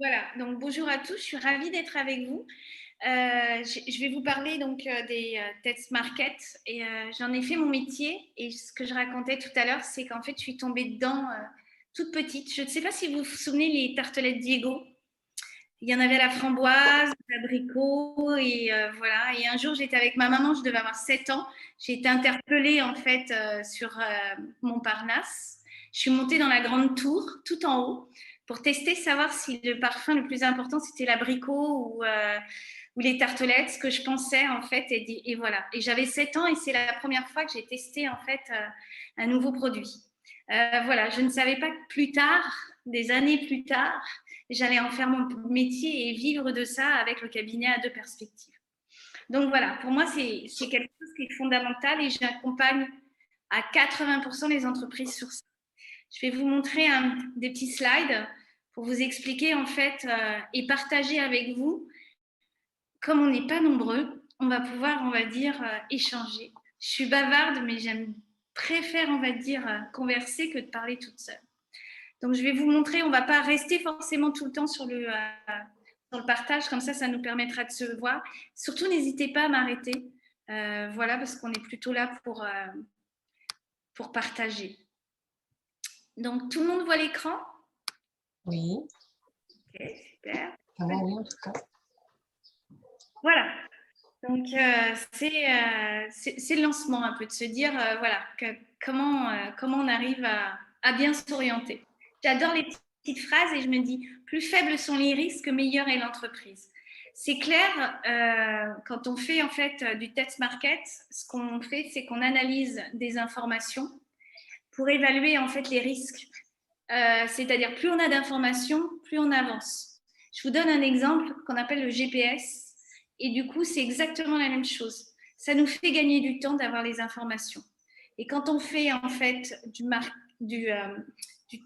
Voilà, donc bonjour à tous, je suis ravie d'être avec vous. Je vais vous parler donc des test market et j'en ai fait mon métier et ce que je racontais tout à l'heure, c'est qu'en fait, je suis tombée dedans toute petite. Je ne sais pas si vous vous souvenez les tartelettes Diego. Il y en avait à la framboise, l'abricot et voilà. Et un jour, j'étais avec ma maman, je devais avoir 7 ans. J'ai été interpellée en fait sur Montparnasse. Je suis montée dans la grande tour, tout en haut, pour tester, savoir si le parfum le plus important c'était l'abricot ou les tartelettes, ce que je pensais en fait. Et voilà. Et j'avais 7 ans et c'est la première fois que j'ai testé en fait un nouveau produit. Voilà, je ne savais pas que plus tard, des années plus tard, j'allais en faire mon métier et vivre de ça avec le cabinet à deux perspectives. Donc voilà, pour moi, c'est quelque chose qui est fondamental et j'accompagne à 80% les entreprises sur ça. Je vais vous montrer des petits slides pour vous expliquer en fait et partager avec vous. Comme on n'est pas nombreux, on va pouvoir, on va dire, échanger. Je suis bavarde, mais préfère, on va dire, converser que de parler toute seule. Donc, je vais vous montrer, on ne va pas rester forcément tout le temps sur le partage, comme ça nous permettra de se voir. Surtout, n'hésitez pas à m'arrêter, voilà, parce qu'on est plutôt là pour partager. Donc, tout le monde voit l'écran? Oui. Ok, super. Oui, en tout cas. Voilà. Donc, c'est le lancement un peu, de se dire, voilà, comment on arrive à bien s'orienter. J'adore les petites phrases et je me dis, plus faibles sont les risques, meilleure est l'entreprise. C'est clair, quand on fait en fait du test market, ce qu'on fait, c'est qu'on analyse des informations pour évaluer en fait les risques. C'est-à-dire, plus on a d'informations, plus on avance. Je vous donne un exemple qu'on appelle le GPS. Et du coup, c'est exactement la même chose. Ça nous fait gagner du temps d'avoir les informations. Et quand on fait en fait du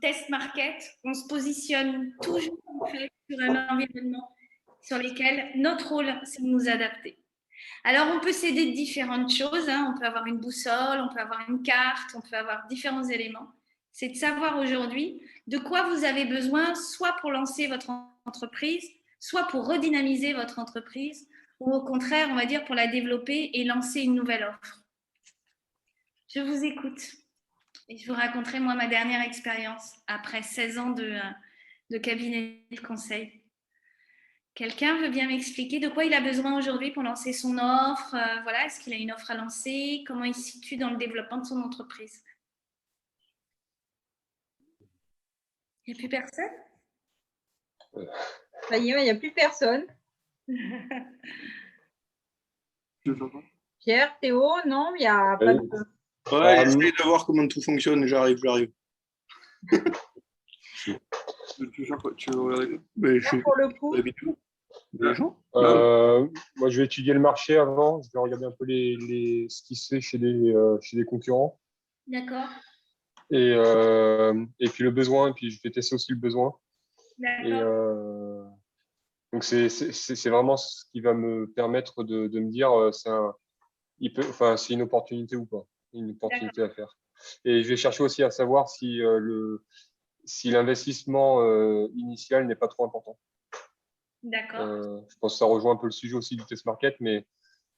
test market, on se positionne toujours en fait sur un environnement sur lequel notre rôle, c'est de nous adapter. Alors, on peut s'aider de différentes choses. Hein. On peut avoir une boussole, on peut avoir une carte, on peut avoir différents éléments. C'est de savoir aujourd'hui de quoi vous avez besoin, soit pour lancer votre entreprise, soit pour redynamiser votre entreprise, ou au contraire, on va dire, pour la développer et lancer une nouvelle offre. Je vous écoute et je vous raconterai, moi, ma dernière expérience après 16 ans de cabinet de conseil. Quelqu'un veut bien m'expliquer de quoi il a besoin aujourd'hui pour lancer son offre? Voilà, est-ce qu'il a une offre à lancer? Comment il se situe dans le développement de son entreprise? Il n'y a plus personne? Ça y est, il n'y a plus personne. Pierre, Théo, non, il n'y a pas de... Ouais, j'essaie de voir comment tout fonctionne, j'arrive. Tu veux regarder pour le coup. les gens Moi, je vais étudier le marché avant. Je vais regarder un peu ce qui se fait chez des concurrents. D'accord. Et puis le besoin, et puis je vais tester aussi le besoin. D'accord. Donc, c'est vraiment ce qui va me permettre de me dire c'est une opportunité ou pas. Une opportunité à faire. Et je vais chercher aussi à savoir si l'investissement initial n'est pas trop important. D'accord. Je pense que ça rejoint un peu le sujet aussi du test market, mais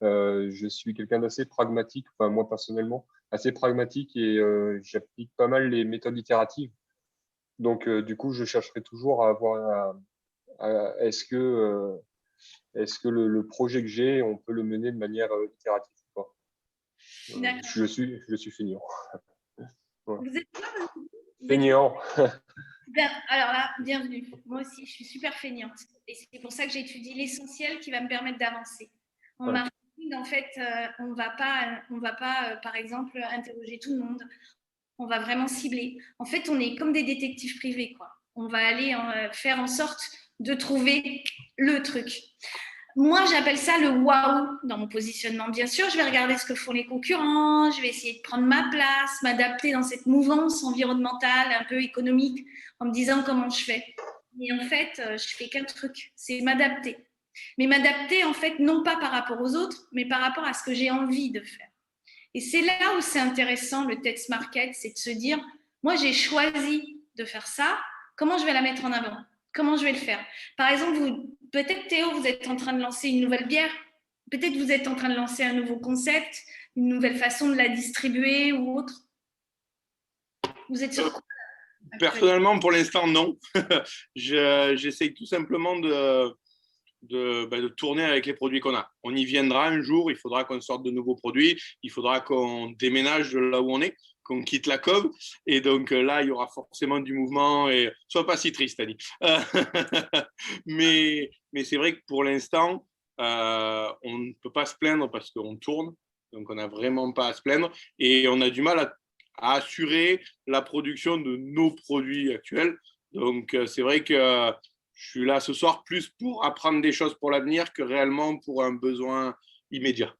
je suis quelqu'un d'assez pragmatique, enfin moi personnellement, assez pragmatique et j'applique pas mal les méthodes itératives. Donc du coup, je chercherai toujours à avoir est-ce que le projet que j'ai, on peut le mener de manière itérative ou pas. Je suis feignant. Voilà. Vous êtes quoi? Feignant. Alors là, bienvenue. Moi aussi, je suis super feignante. Et c'est pour ça que j'étudie l'essentiel qui va me permettre d'avancer. En marketing, en fait, on va pas par exemple, interroger tout le monde. On va vraiment cibler. En fait, on est comme des détectives privés, quoi. On va aller faire en sorte de trouver le truc. Moi, j'appelle ça le waouh dans mon positionnement. Bien sûr, je vais regarder ce que font les concurrents, je vais essayer de prendre ma place, m'adapter dans cette mouvance environnementale, un peu économique, en me disant comment je fais. Et en fait, je fais qu'un truc, c'est m'adapter. Mais m'adapter, en fait, non pas par rapport aux autres, mais par rapport à ce que j'ai envie de faire. Et c'est là où c'est intéressant, le test market, c'est de se dire, moi, j'ai choisi de faire ça, comment je vais la mettre en avant? Comment je vais le faire? Par exemple, peut-être Théo, vous êtes en train de lancer une nouvelle bière. Peut-être vous êtes en train de lancer un nouveau concept, une nouvelle façon de la distribuer ou autre. Vous êtes sur quoi? Personnellement, pour l'instant, non. J'essaye tout simplement de tourner avec les produits qu'on a. On y viendra un jour, il faudra qu'on sorte de nouveaux produits, il faudra qu'on déménage de là où on est, qu'on quitte la cove. Et donc là, il y aura forcément du mouvement. Et sois pas si triste, Annie. Mais c'est vrai que pour l'instant, on ne peut pas se plaindre parce qu'on tourne. Donc on n'a vraiment pas à se plaindre. Et on a du mal à assurer la production de nos produits actuels. Donc c'est vrai que je suis là ce soir plus pour apprendre des choses pour l'avenir que réellement pour un besoin immédiat.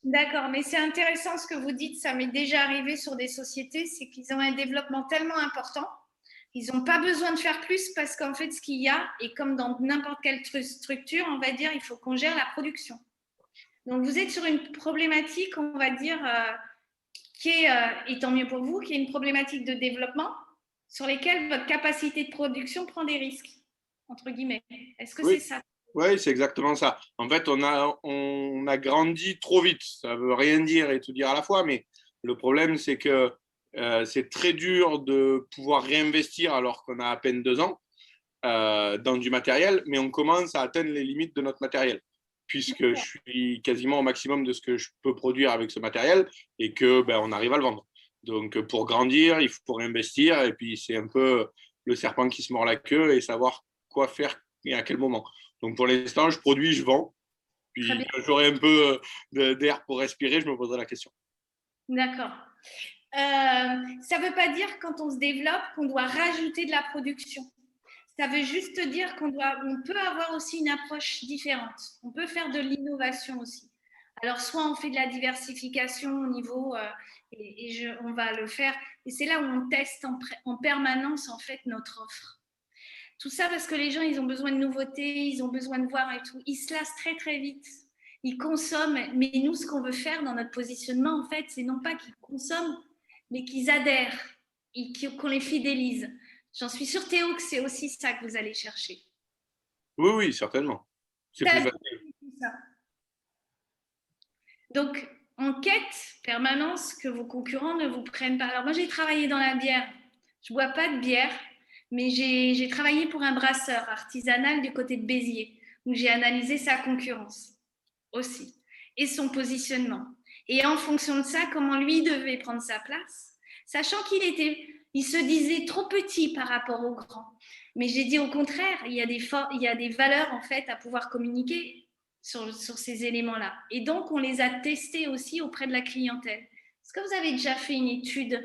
D'accord, mais c'est intéressant ce que vous dites, ça m'est déjà arrivé sur des sociétés, c'est qu'ils ont un développement tellement important, ils n'ont pas besoin de faire plus parce qu'en fait, ce qu'il y a, et comme dans n'importe quelle structure, on va dire, il faut qu'on gère la production. Donc, vous êtes sur une problématique, on va dire, qui est, et tant mieux pour vous, qui est une problématique de développement sur lesquelles votre capacité de production prend des risques, entre guillemets. Est-ce que Oui. c'est ça? Oui, c'est exactement ça. En fait, on a grandi trop vite. Ça ne veut rien dire et tout dire à la fois, mais le problème, c'est que c'est très dur de pouvoir réinvestir alors qu'on a à peine 2 ans dans du matériel, mais on commence à atteindre les limites de notre matériel, puisque je suis quasiment au maximum de ce que je peux produire avec ce matériel et que on arrive à le vendre. Donc, pour grandir, il faut réinvestir et puis c'est un peu le serpent qui se mord la queue et savoir quoi faire et à quel moment. Donc, pour l'instant, je produis, je vends. Puis, quand j'aurai un peu d'air pour respirer, je me poserai la question. D'accord. Ça ne veut pas dire quand on se développe qu'on doit rajouter de la production. Ça veut juste dire qu'on peut avoir aussi une approche différente. On peut faire de l'innovation aussi. Alors, soit on fait de la diversification au niveau, on va le faire. Et c'est là où on teste en permanence en fait notre offre. Tout ça parce que les gens, ils ont besoin de nouveautés, ils ont besoin de voir et tout. Ils se lassent très, très vite. Ils consomment. Mais nous, ce qu'on veut faire dans notre positionnement, en fait, c'est non pas qu'ils consomment, mais qu'ils adhèrent et qu'on les fidélise. J'en suis sûre, Théo, que c'est aussi ça que vous allez chercher. Oui, oui, certainement. C'est plus facile. Donc, en quête permanence que vos concurrents ne vous prennent pas. Alors, moi, j'ai travaillé dans la bière. Je ne bois pas de bière. Mais j'ai travaillé pour un brasseur artisanal du côté de Béziers, où j'ai analysé sa concurrence aussi, et son positionnement. Et en fonction de ça, comment lui devait prendre sa place, sachant il se disait trop petit par rapport aux grands. Mais j'ai dit au contraire, il y a des valeurs en fait à pouvoir communiquer sur ces éléments-là. Et donc, on les a testés aussi auprès de la clientèle. Est-ce que vous avez déjà fait une étude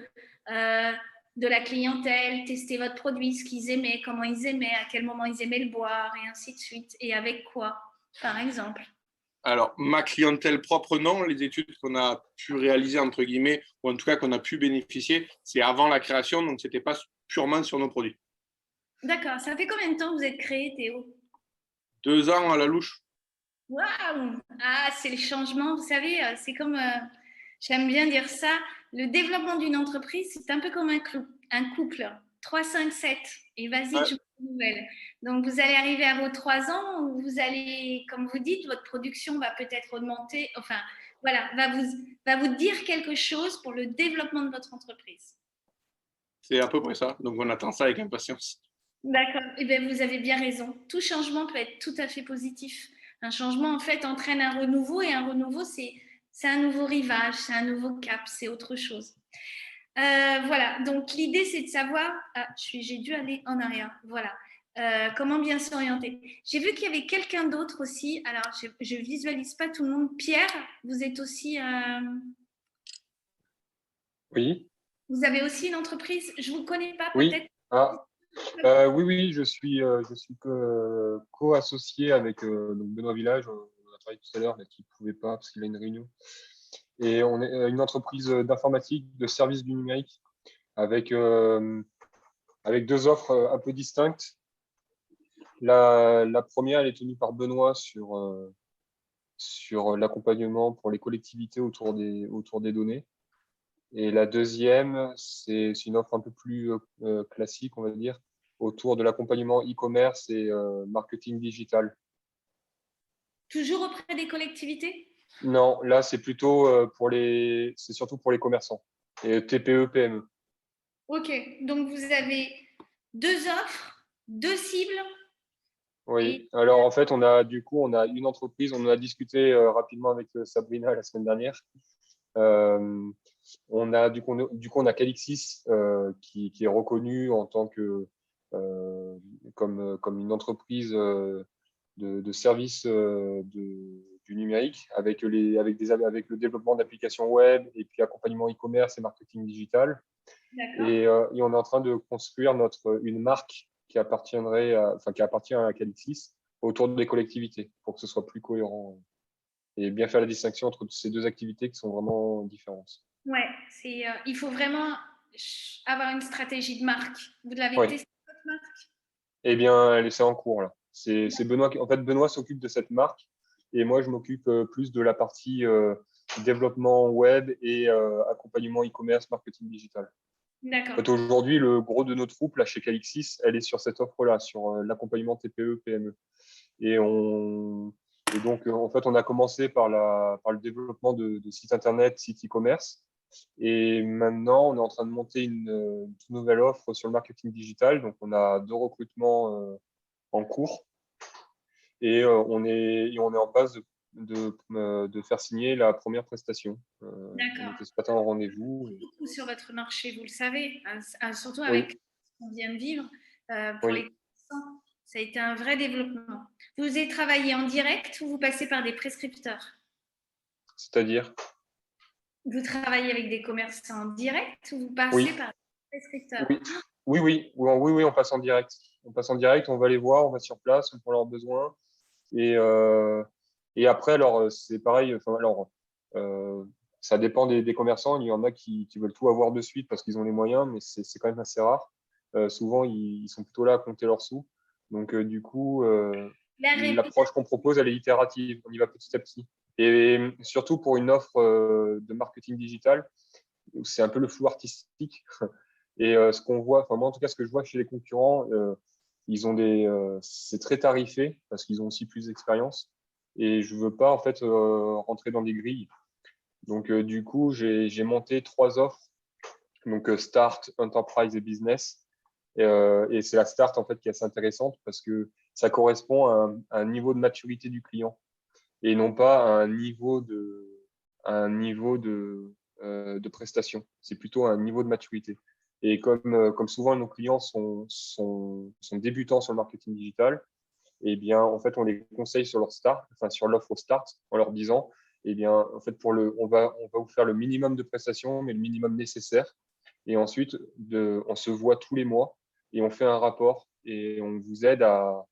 de la clientèle, tester votre produit, ce qu'ils aimaient, comment ils aimaient, à quel moment ils aimaient le boire, et ainsi de suite, et avec quoi, par exemple? Alors, ma clientèle propre, non. Les études qu'on a pu réaliser, entre guillemets, ou en tout cas qu'on a pu bénéficier, c'est avant la création, donc ce n'était pas purement sur nos produits. D'accord. Ça fait combien de temps que vous êtes créé, Théo? 2 ans à la louche. Waouh! Ah, c'est le changement. Vous savez, c'est comme, j'aime bien dire ça, le développement d'une entreprise, c'est un peu comme un couple. 3, 5, 7. Et vas-y, Ouais. je vous nouvelle. Donc, vous allez arriver à vos 3 ans où vous allez, comme vous dites, votre production va peut-être augmenter. Enfin, voilà, va vous dire quelque chose pour le développement de votre entreprise. C'est à peu près ça. Donc, on attend ça avec impatience. D'accord. Eh bien, vous avez bien raison. Tout changement peut être tout à fait positif. Un changement, en fait, entraîne un renouveau et un renouveau, c'est un nouveau rivage, c'est un nouveau cap, c'est autre chose. Voilà. Donc, l'idée, c'est de savoir. Ah, j'ai dû aller en arrière. Voilà. Comment bien s'orienter. J'ai vu qu'il y avait quelqu'un d'autre aussi. Alors, je ne visualise pas tout le monde. Pierre, vous êtes aussi. Oui. Vous avez aussi une entreprise. Je ne vous connais pas, Oui. peut-être. Oui, je suis co-associé avec donc Benoît Village, on a travaillé tout à l'heure, mais qui ne pouvait pas parce qu'il a une réunion. Et on est une entreprise d'informatique, de services du numérique, avec 2 offres un peu distinctes. La première, elle est tenue par Benoît sur l'accompagnement pour les collectivités autour des données. Et la deuxième, c'est une offre un peu plus classique, on va dire, autour de l'accompagnement e-commerce et marketing digital. Toujours auprès des collectivités? Non, là, c'est plutôt c'est surtout pour les commerçants et TPE, PME. Ok, donc vous avez 2 offres, 2 cibles. Oui, alors en fait, on a une entreprise, on en a discuté rapidement avec Sabrina la semaine dernière. On a Calixis qui est reconnu en tant que comme une entreprise de services du numérique avec le développement d'applications web et puis accompagnement e-commerce et marketing digital. Et on est en train de construire une marque qui appartient à Calixis autour des collectivités pour que ce soit plus cohérent et bien faire la distinction entre ces deux activités qui sont vraiment différentes. Ouais, il faut vraiment avoir une stratégie de marque. Vous l'avez Oui. testé, votre marque? Eh bien, c'est en cours là. C'est Benoît en fait, Benoît s'occupe de cette marque et moi je m'occupe plus de la partie développement web et accompagnement e-commerce, marketing digital. D'accord. En fait, aujourd'hui, le gros de notre troupe là chez Calixis, elle est sur cette offre-là, sur l'accompagnement TPE, PME. Et donc, en fait, on a commencé par le développement de sites internet, sites e-commerce. Et maintenant, on est en train de monter une toute nouvelle offre sur le marketing digital. Donc, on a 2 recrutements en cours. Et on est en passe de faire signer la première prestation. D'accord. On était ce matin en rendez-vous. Beaucoup sur votre marché, vous le savez, surtout Oui. avec ce qu'on vient de vivre. Pour les commerçants, ça a été un vrai développement. Vous avez travaillé en direct ou vous passez par des prescripteurs? C'est-à-dire? Vous travaillez avec des commerçants en direct ou vous passez par des prescripteurs? Oui, on passe en direct. On passe en direct, on va les voir, on va sur place, on prend leurs besoins. Et après, alors, c'est pareil. Ça dépend des commerçants. Il y en a qui veulent tout avoir de suite parce qu'ils ont les moyens, mais c'est quand même assez rare. Souvent, ils sont plutôt là à compter leurs sous. Donc, du coup, l'approche qu'on propose, elle est itérative. On y va petit à petit. Et surtout pour une offre de marketing digital, c'est un peu le flou artistique. Et ce qu'on voit, enfin moi en tout cas, ce que je vois chez les concurrents, c'est très tarifé parce qu'ils ont aussi plus d'expérience. Et je veux pas en fait rentrer dans des grilles. Donc du coup, j'ai monté 3 offres. Donc Start, Enterprise et Business. Et c'est la Start en fait qui est assez intéressante parce que ça correspond à un niveau de maturité du client et non pas à un niveau de prestation. C'est plutôt un niveau de maturité. Et comme souvent nos clients sont débutants sur le marketing digital, eh bien, en fait, on les conseille sur leur start, enfin, sur l'offre au start, en leur disant, eh bien, en fait, on va vous faire le minimum de prestations, mais le minimum nécessaire. Et ensuite, on se voit tous les mois et on fait un rapport et on vous aide à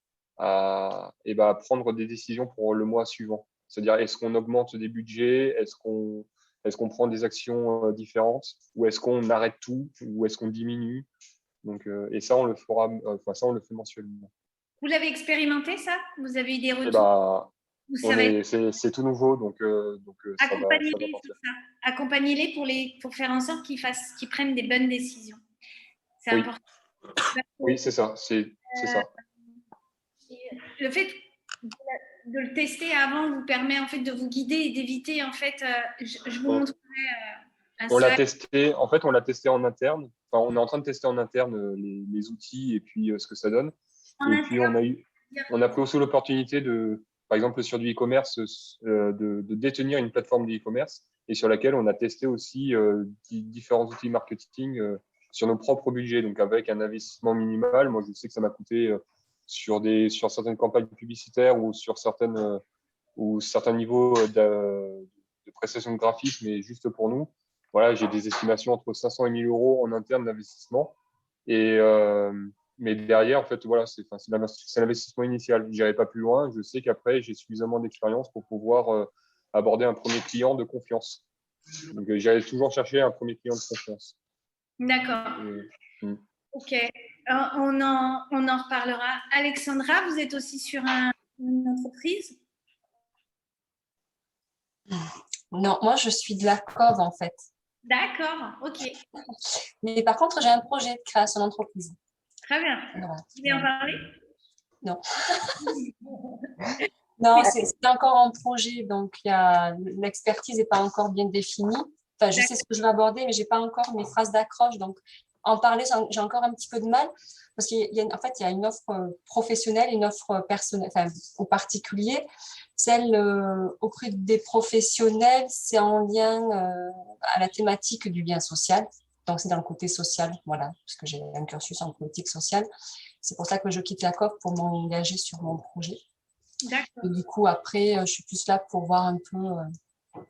prendre des décisions pour le mois suivant. C'est-à-dire, est-ce qu'on augmente des budgets? Est-ce qu'on prend des actions différentes? Ou est-ce qu'on arrête tout? Ou est-ce qu'on diminue? Donc, et ça, on le fait mensuellement. Vous l'avez expérimenté, ça? Vous avez eu des Et retours? c'est tout nouveau, donc ça va Accompagnez-les partir. sur ça. Accompagnez-les pour faire en sorte qu'ils prennent des bonnes décisions. C'est important. Oui, c'est ça. C'est ça. Le fait de le tester avant vous permet en fait de vous guider et d'éviter en fait. Je vous montrerai un on l'a slide. testé. En fait, on l'a testé en interne. Enfin, on est en train de tester en interne les outils et puis ce que ça donne. Puis on a pris aussi l'opportunité par exemple sur du e-commerce, de détenir une plateforme de e-commerce et sur laquelle on a testé aussi différents outils marketing sur nos propres budgets, donc avec un investissement minimal. Moi, je sais que ça m'a coûté sur certaines campagnes publicitaires ou sur certains niveaux de prestation de graphisme, mais juste pour nous. Voilà, j'ai des estimations entre 500 et 1000 euros en interne d'investissement. Mais derrière, en fait, voilà, c'est l'investissement initial. Je n'irai pas plus loin. Je sais qu'après, j'ai suffisamment d'expérience pour pouvoir aborder un premier client de confiance. Donc, j'allais toujours chercher un premier client de confiance. D'accord. Ok. On en reparlera. Alexandra, vous êtes aussi sur une entreprise? Non, moi, je suis de la COV, en fait. D'accord, ok. Mais par contre, j'ai un projet de création d'entreprise. Très bien. Voilà. Vous voulez en parler? Non. Non, c'est encore en projet, donc l'expertise n'est pas encore bien définie. Enfin, je sais ce que je vais aborder, mais j'ai pas encore mes phrases d'accroche, donc en parler, j'ai encore un petit peu de mal, parce en fait, il y a une offre professionnelle, une offre personnelle, enfin, au particulier. Celle auprès des professionnels, c'est en lien à la thématique du lien social. Donc, c'est dans le côté social, voilà, parce que j'ai un cursus en politique sociale. C'est pour ça que je quitte la COP pour m'engager sur mon projet. Et du coup, après, je suis plus là pour voir un peu,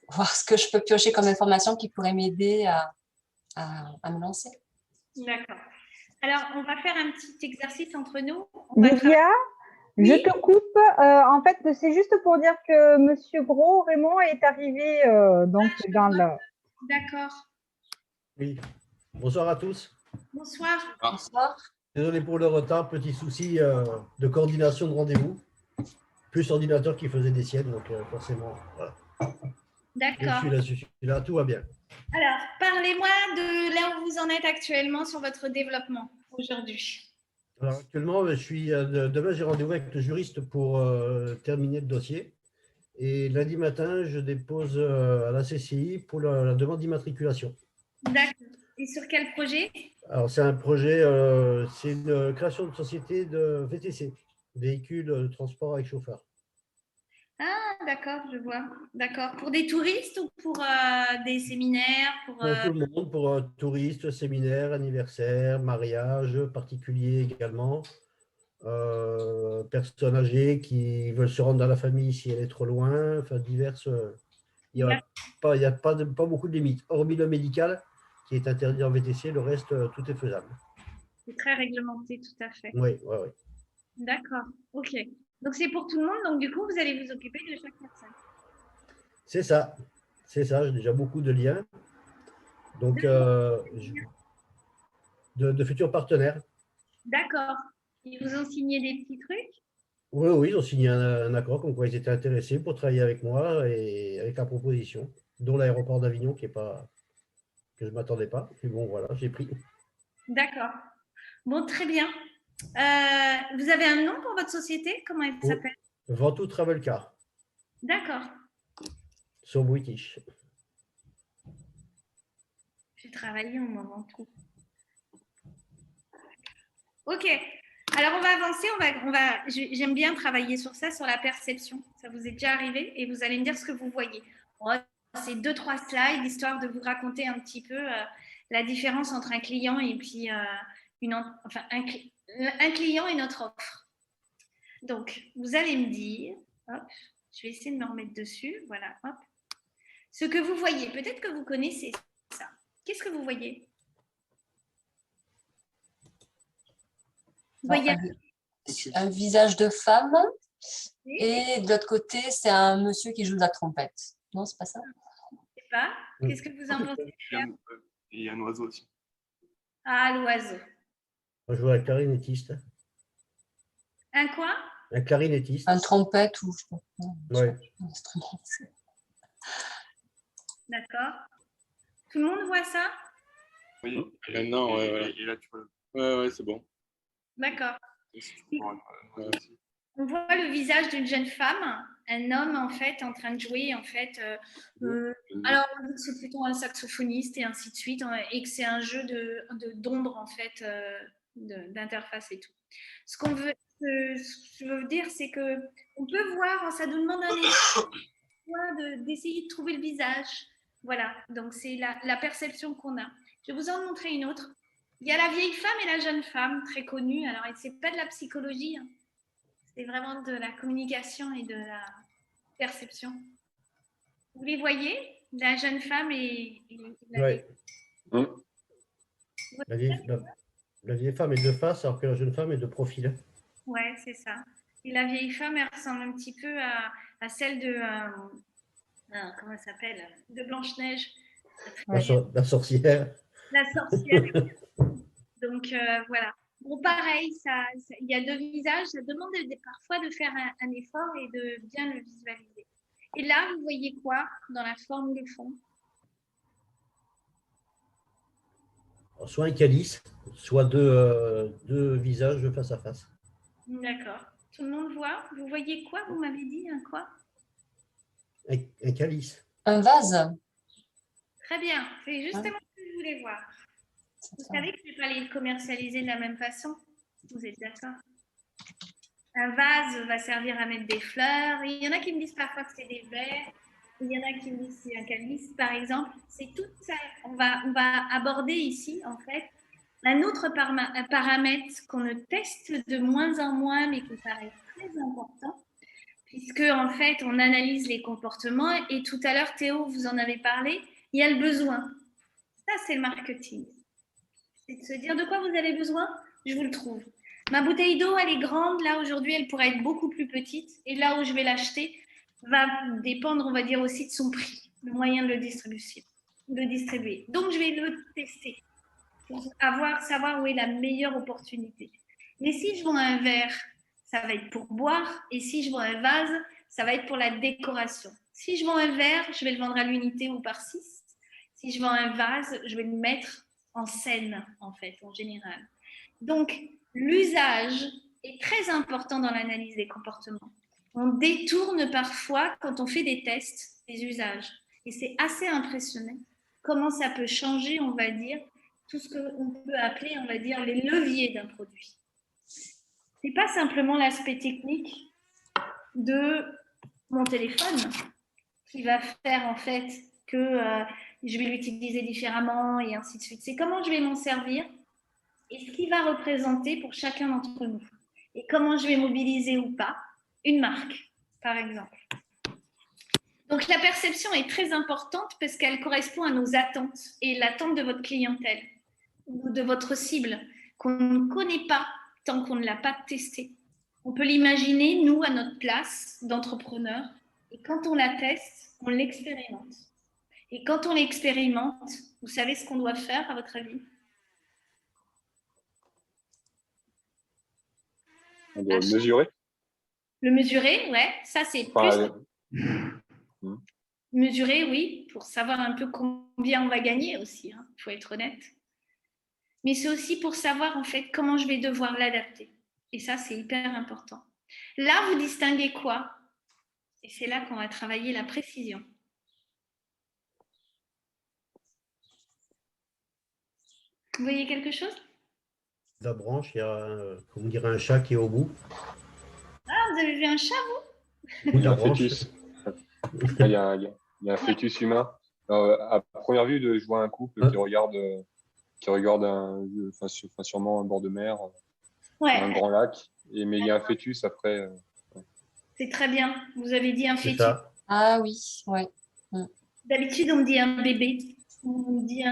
voir ce que je peux piocher comme information qui pourrait m'aider à me lancer. D'accord. Alors, on va faire un petit exercice entre nous. Lydia, Oui. je te coupe. En fait, c'est juste pour dire que Monsieur Gros, Raymond, est arrivé donc dans le… D'accord. Oui. Bonsoir à tous. Bonsoir. Bonsoir. Désolé pour le retard, petit souci de coordination de rendez-vous. Plus ordinateur qui faisait des siennes, donc forcément, voilà. D'accord. Je suis là, tout va bien. Alors, parlez-moi de là où vous en êtes actuellement sur votre développement aujourd'hui. Alors, actuellement, demain, j'ai rendez-vous avec le juriste pour terminer le dossier. Et lundi matin, je dépose à la CCI pour la demande d'immatriculation. D'accord. Et sur quel projet? Alors, c'est un projet, c'est une création de société de VTC, véhicule de transport avec chauffeur. Ah, d'accord, je vois. D'accord. Pour des touristes ou pour des séminaires Pour tout le monde, pour touristes, séminaires, anniversaires, mariages, particuliers également. Personnes âgées qui veulent se rendre dans la famille si elle est trop loin, enfin diverses. Il n'y a pas beaucoup de limites. Hormis le médical qui est interdit en VTC, le reste, tout est faisable. C'est très réglementé, tout à fait. Oui, oui, oui. D'accord, ok. Donc c'est pour tout le monde, donc du coup, vous allez vous occuper de chaque personne. C'est ça, j'ai déjà beaucoup de liens. Donc, de futurs partenaires. D'accord. Ils vous ont signé des petits trucs? Oui, oui, ils ont signé un accord comme quoi ils étaient intéressés pour travailler avec moi et avec la proposition, dont l'aéroport d'Avignon qui est pas, que je ne m'attendais pas. Mais bon, voilà, j'ai pris. D'accord. Bon, très bien. Vous avez un nom pour votre société? Comment elle s'appelle? Ventoux Travel Car. D'accord. Sur British. J'ai travaillé au moment tout. Ok. Alors, on va avancer. J'aime bien travailler sur ça, sur la perception. Ça vous est déjà arrivé et vous allez me dire ce que vous voyez. Bon, c'est 2-3 slides, histoire de vous raconter un petit peu la différence entre un client et puis un client et notre offre. Donc, vous allez me dire, hop, je vais essayer de me remettre dessus. Voilà, hop. Ce que vous voyez, peut-être que vous connaissez ça. Qu'est-ce que vous voyez? Vous voyez un visage de femme et de l'autre côté, c'est un monsieur qui joue de la trompette. Non, c'est pas ça? Je sais pas. Qu'est-ce que vous en pensez? Il y a un oiseau aussi. Ah, l'oiseau. Moi, je vois un clarinettiste. Un quoi? Un clarinettiste. Un trompette ou je sais pas. Ouais. D'accord. Tout le monde voit ça? Oui, Maintenant, ouais. Et là, tu vois. Ouais, c'est bon. D'accord. Ouais. On voit le visage d'une jeune femme, un homme en fait en train de jouer en fait. Alors on dit que c'est plutôt un saxophoniste et ainsi de suite, et que c'est un jeu d'ombre en fait, d'interface et tout. Ce je veux dire, c'est que on peut voir, ça nous demande un effort d'essayer de trouver le visage. Voilà, donc c'est la perception qu'on a. Je vais vous en montrer une autre. Il y a la vieille femme et la jeune femme, très connue. Alors, ce n'est pas de la psychologie, hein. C'est vraiment de la communication et de la perception. Vous les voyez? La jeune femme et la vieille femme. La vieille femme est de face, alors que la jeune femme est de profil. Ouais, c'est ça. Et la vieille femme, elle ressemble un petit peu à celle de… comment elle s'appelle? De Blanche-Neige. La sorcière. La sorcière. Donc, voilà. Bon, pareil, il y a deux visages. Ça demande parfois de faire un effort et de bien le visualiser. Et là, vous voyez quoi dans la forme du fond? soit un calice, soit deux visages face à face. D'accord. Tout le monde voit. Vous voyez quoi? Vous m'avez dit un quoi? Un calice. Un vase. Très bien. C'est justement ce que je voulais voir. Vous savez que je ne vais pas les commercialiser de la même façon? Vous êtes d'accord? Un vase va servir à mettre des fleurs. Il y en a qui me disent parfois que c'est des verres. Il y en a qui me disent que c'est un calice, par exemple. C'est tout ça. On va aborder ici, en fait, un autre paramètre qu'on ne teste de moins en moins, mais qui paraît très important, puisque, en fait, on analyse les comportements. Et tout à l'heure, Théo, vous en avez parlé, il y a le besoin. Ça, c'est le marketing. C'est de se dire de quoi vous avez besoin, je vous le trouve. Ma bouteille d'eau, elle est grande. Là, aujourd'hui, elle pourrait être beaucoup plus petite. Et là où je vais l'acheter va dépendre, on va dire, aussi de son prix, le moyen de le distribuer. Donc, je vais le tester pour savoir où est la meilleure opportunité. Mais si je vends un verre, ça va être pour boire. Et si je vends un vase, ça va être pour la décoration. Si je vends un verre, je vais le vendre à l'unité ou par 6. Si je vends un vase, je vais le mettre en scène, en fait, en général. Donc, l'usage est très important dans l'analyse des comportements. On détourne parfois, quand on fait des tests, des usages. Et c'est assez impressionnant comment ça peut changer, on va dire, tout ce qu'on peut appeler, on va dire, les leviers d'un produit. Ce n'est pas simplement l'aspect technique de mon téléphone qui va faire, en fait, que je vais l'utiliser différemment et ainsi de suite. C'est comment je vais m'en servir et ce qui va représenter pour chacun d'entre nous. Et comment je vais mobiliser ou pas une marque, par exemple. Donc, la perception est très importante parce qu'elle correspond à nos attentes et l'attente de votre clientèle ou de votre cible qu'on ne connaît pas tant qu'on ne l'a pas testé. On peut l'imaginer, nous, à notre place d'entrepreneur, et quand on la teste, on l'expérimente. Et quand on l'expérimente, vous savez ce qu'on doit faire, à votre avis? On doit mesurer. Le mesurer, ouais, ça c'est plus. Mesurer, oui, pour savoir un peu combien on va gagner aussi, il faut être honnête. Mais c'est aussi pour savoir en fait comment je vais devoir l'adapter. Et ça, c'est hyper important. Là, vous distinguez quoi? Et c'est là qu'on va travailler la précision. Vous voyez quelque chose? La branche, il y a, comme dirait, un chat qui est au bout. Ah, vous avez vu un chat, vous? Oui, la Un branche. fœtus. Il y a un fœtus humain. À première vue, je vois un couple qui regarde sûrement un bord de mer, un grand lac. Mais il y a un fœtus après. C'est très bien. Vous avez dit un C'est fœtus. ça. Ah oui, ouais. D'habitude, on me dit un bébé. On me dit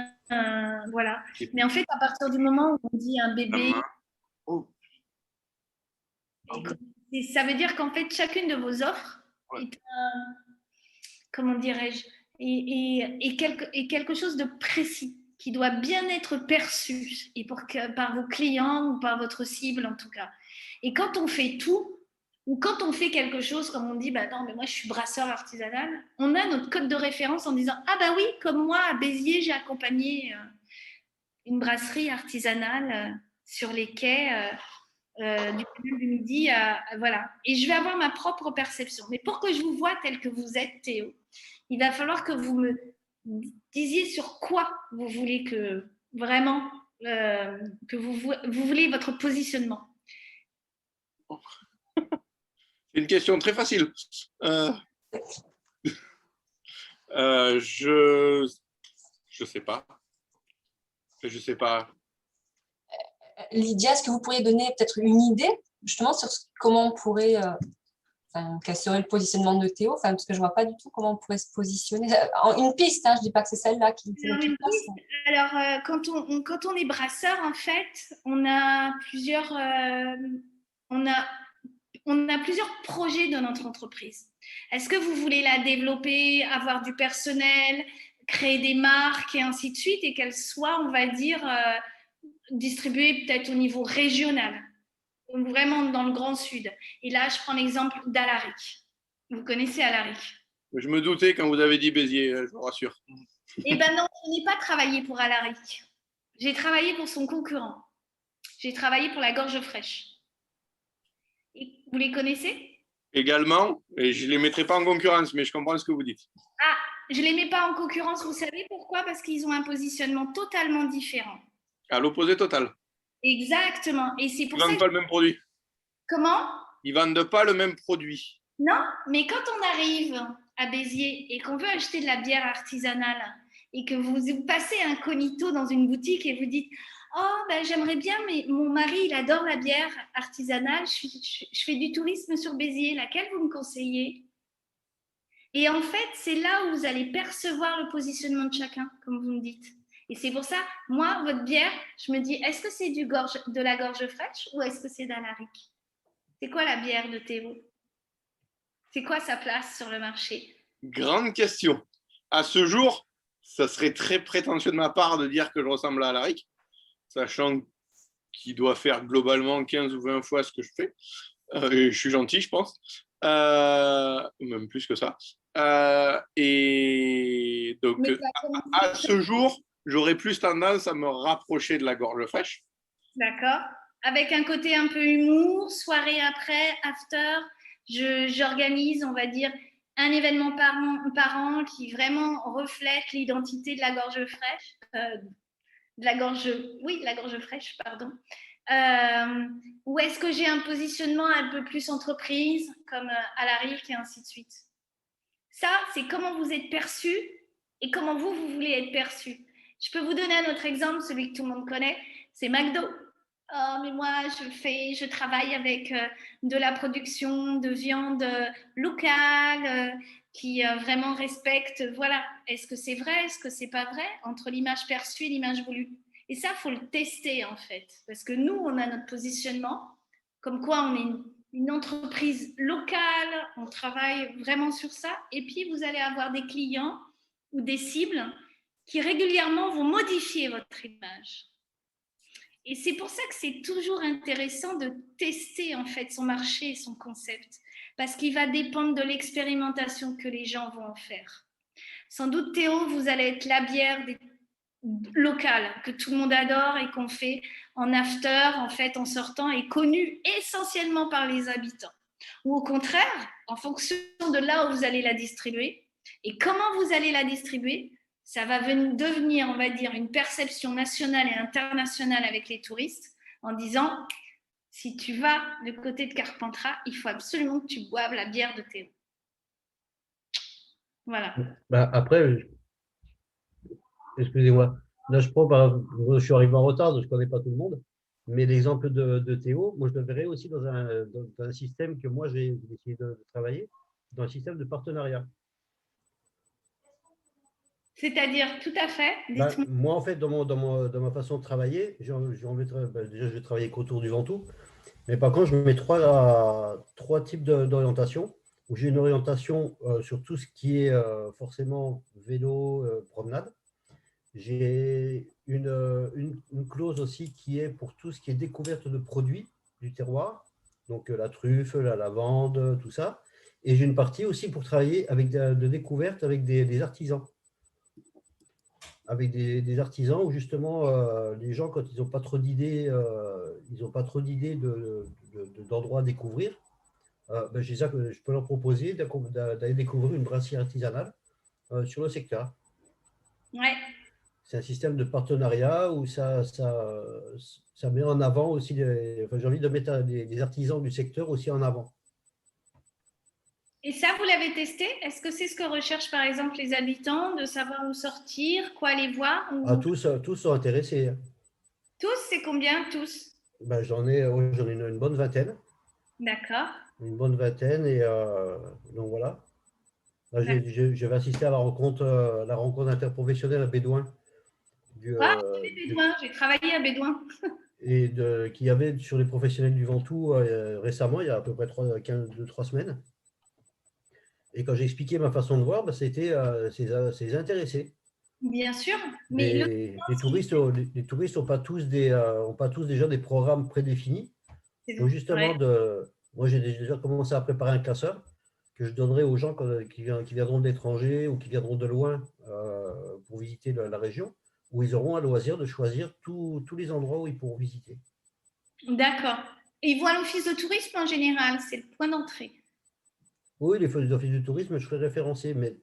voilà. Mais en fait, à partir du moment où on dit un bébé, ça veut dire qu'en fait, chacune de vos offres est un, comment dirais-je, est quelque chose de précis qui doit bien être perçu et par vos clients ou par votre cible en tout cas. Et quand on fait tout, ou quand on fait quelque chose, comme on dit, bah non, mais moi je suis brasseur artisanal, on a notre code de référence en disant, ah bah oui, comme moi à Béziers, j'ai accompagné une brasserie artisanale sur les quais du canal du Midi, voilà. Et je vais avoir ma propre perception. Mais pour que je vous voie tel que vous êtes, Théo, il va falloir que vous me disiez sur quoi vous voulez que vraiment que vous voulez votre positionnement. C'est une question très facile. Je sais pas. Je sais pas. Lydia, est-ce que vous pourriez donner peut-être une idée justement sur comment on pourrait, quel serait le positionnement de Théo, parce que je ne vois pas du tout comment on pourrait se positionner. Une piste, je ne dis pas que c'est celle-là qui est toute place. Alors, quand on est brasseur, en fait, on a plusieurs projets dans notre entreprise. Est-ce que vous voulez la développer, avoir du personnel, créer des marques et ainsi de suite, et qu'elle soit, on va dire, distribuée peut-être au niveau régional, donc vraiment dans le Grand Sud. Et là, je prends l'exemple d'Alaric. Vous connaissez Alaric? Je me doutais quand vous avez dit Béziers, je vous rassure. Eh bien non, je n'ai pas travaillé pour Alaric. J'ai travaillé pour son concurrent. J'ai travaillé pour la Gorge Fraîche. Et vous les connaissez? Également, et je ne les mettrai pas en concurrence, mais je comprends ce que vous dites. Ah, je ne les mets pas en concurrence, vous savez pourquoi? Parce qu'ils ont un positionnement totalement différent. À l'opposé total. Exactement. Et c'est Ils pour ne ça vendent que... pas le même produit. Comment? Ils ne vendent pas le même produit. Non, mais quand on arrive à Béziers et qu'on veut acheter de la bière artisanale et que vous passez incognito dans une boutique et vous dites « Oh, ben, j'aimerais bien, mais mon mari, il adore la bière artisanale, je fais du tourisme sur Béziers, laquelle vous me conseillez ?» Et en fait, c'est là où vous allez percevoir le positionnement de chacun, comme vous me dites. Et c'est pour ça, moi, votre bière, je me dis, est-ce que c'est de la Gorge Fraîche ou est-ce que c'est d'Alaric? C'est quoi la bière de Théo? C'est quoi sa place sur le marché? Grande question. À ce jour, ça serait très prétentieux de ma part de dire que je ressemble à Alaric, sachant qu'il doit faire globalement 15 ou 20 fois ce que je fais. Et je suis gentil, je pense. Même plus que ça. Et donc, à ce jour, j'aurais plus tendance à me rapprocher de la Gorge Fraîche. D'accord. Avec un côté un peu humour, soirée après, after, j'organise, on va dire, un événement par an qui vraiment reflète l'identité de la Gorge Fraîche, la Gorge Fraîche, pardon. Ou est-ce que j'ai un positionnement un peu plus entreprise, comme Alaric et ainsi de suite? Ça, c'est comment vous êtes perçu et comment vous voulez être perçu. Je peux vous donner un autre exemple, celui que tout le monde connaît, c'est McDo. Oh, mais moi, je travaille avec de la production de viande locale qui vraiment respecte. Voilà. Est-ce que c'est vrai? Est-ce que c'est pas vrai? Entre l'image perçue et l'image voulue. Et ça, il faut le tester en fait. Parce que nous, on a notre positionnement, comme quoi on est une entreprise locale, on travaille vraiment sur ça. Et puis, vous allez avoir des clients ou des cibles qui régulièrement vont modifier votre image. Et c'est pour ça que c'est toujours intéressant de tester en fait son marché et son concept, parce qu'il va dépendre de l'expérimentation que les gens vont en faire. Sans doute, Théo, vous allez être la bière locale que tout le monde adore et qu'on fait en after, en fait, en sortant, et connue essentiellement par les habitants. Ou au contraire, en fonction de là où vous allez la distribuer et comment vous allez la distribuer, ça va devenir, on va dire, une perception nationale et internationale avec les touristes en disant, si tu vas du côté de Carpentras, il faut absolument que tu boives la bière de Théo. Voilà. Bah, après, excusez-moi, là je suis arrivé en retard, donc je ne connais pas tout le monde, mais l'exemple de Théo, moi je le verrais aussi dans un système que moi j'ai essayé de travailler, dans un système de partenariat. C'est-à-dire, tout à fait. Moi, en fait, dans ma façon de travailler, déjà, je vais travailler qu'autour du Ventoux. Mais par contre, je mets trois types d'orientation. Où j'ai une orientation sur tout ce qui est forcément vélo, promenade. J'ai une clause aussi qui est pour tout ce qui est découverte de produits du terroir. Donc, la truffe, la lavande, tout ça. Et j'ai une partie aussi pour travailler avec de découverte avec des artisans. Avec des artisans où justement les gens, quand ils n'ont pas trop d'idées, d'endroits à découvrir, je peux leur proposer d'aller découvrir une brasserie artisanale sur le secteur. Ouais. C'est un système de partenariat où ça met en avant aussi, j'ai envie de mettre les artisans du secteur aussi en avant. Et ça, vous l'avez testé? Est-ce que c'est ce que recherchent par exemple les habitants, de savoir où sortir, quoi aller voir ou... Tous sont intéressés. Tous, c'est combien tous? J'en ai une bonne vingtaine. D'accord. Une bonne vingtaine et donc voilà. Là, je vais assister à la rencontre interprofessionnelle à Bédouin. Bédouin, j'ai travaillé à Bédouin. Et qu'il y avait sur les professionnels du Ventoux récemment, il y a à peu près 2-3 semaines. Et quand j'ai expliqué ma façon de voir, c'était ces intéressés. Bien sûr. Mais les touristes n'ont pas tous déjà des programmes prédéfinis. Donc justement, moi j'ai déjà commencé à préparer un classeur que je donnerai aux gens qui viendront de l'étranger ou qui viendront de loin pour visiter la région. où ils auront à loisir de choisir tous les endroits où ils pourront visiter. D'accord. Et ils vont à l'office de tourisme en général, c'est le point d'entrée. Oui, les offices du tourisme, je serai référencé, mais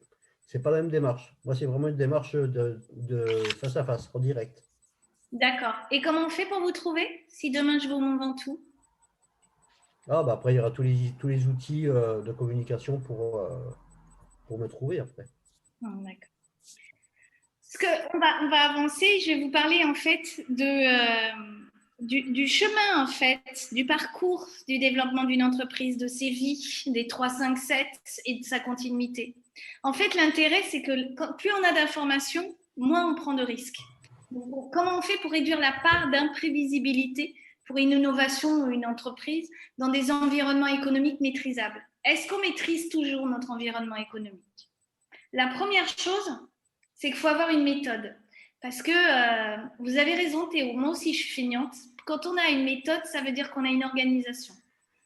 ce n'est pas la même démarche. Moi, c'est vraiment une démarche de face à face, en direct. D'accord. Et comment on fait pour vous trouver si demain je vous Mont Ventoux? Après, il y aura tous les outils de communication pour me trouver après. D'accord. On va avancer. Je vais vous parler en fait du chemin en fait, du parcours du développement d'une entreprise, de ses vies, des 3, 5, 7 et de sa continuité. En fait, l'intérêt, c'est que plus on a d'informations, moins on prend de risques. Donc, comment on fait pour réduire la part d'imprévisibilité pour une innovation ou une entreprise dans des environnements économiques maîtrisables? Est-ce qu'on maîtrise toujours notre environnement économique? La première chose, c'est qu'il faut avoir une méthode. Parce que vous avez raison, Théo, moi aussi je suis feignante. Quand on a une méthode, ça veut dire qu'on a une organisation.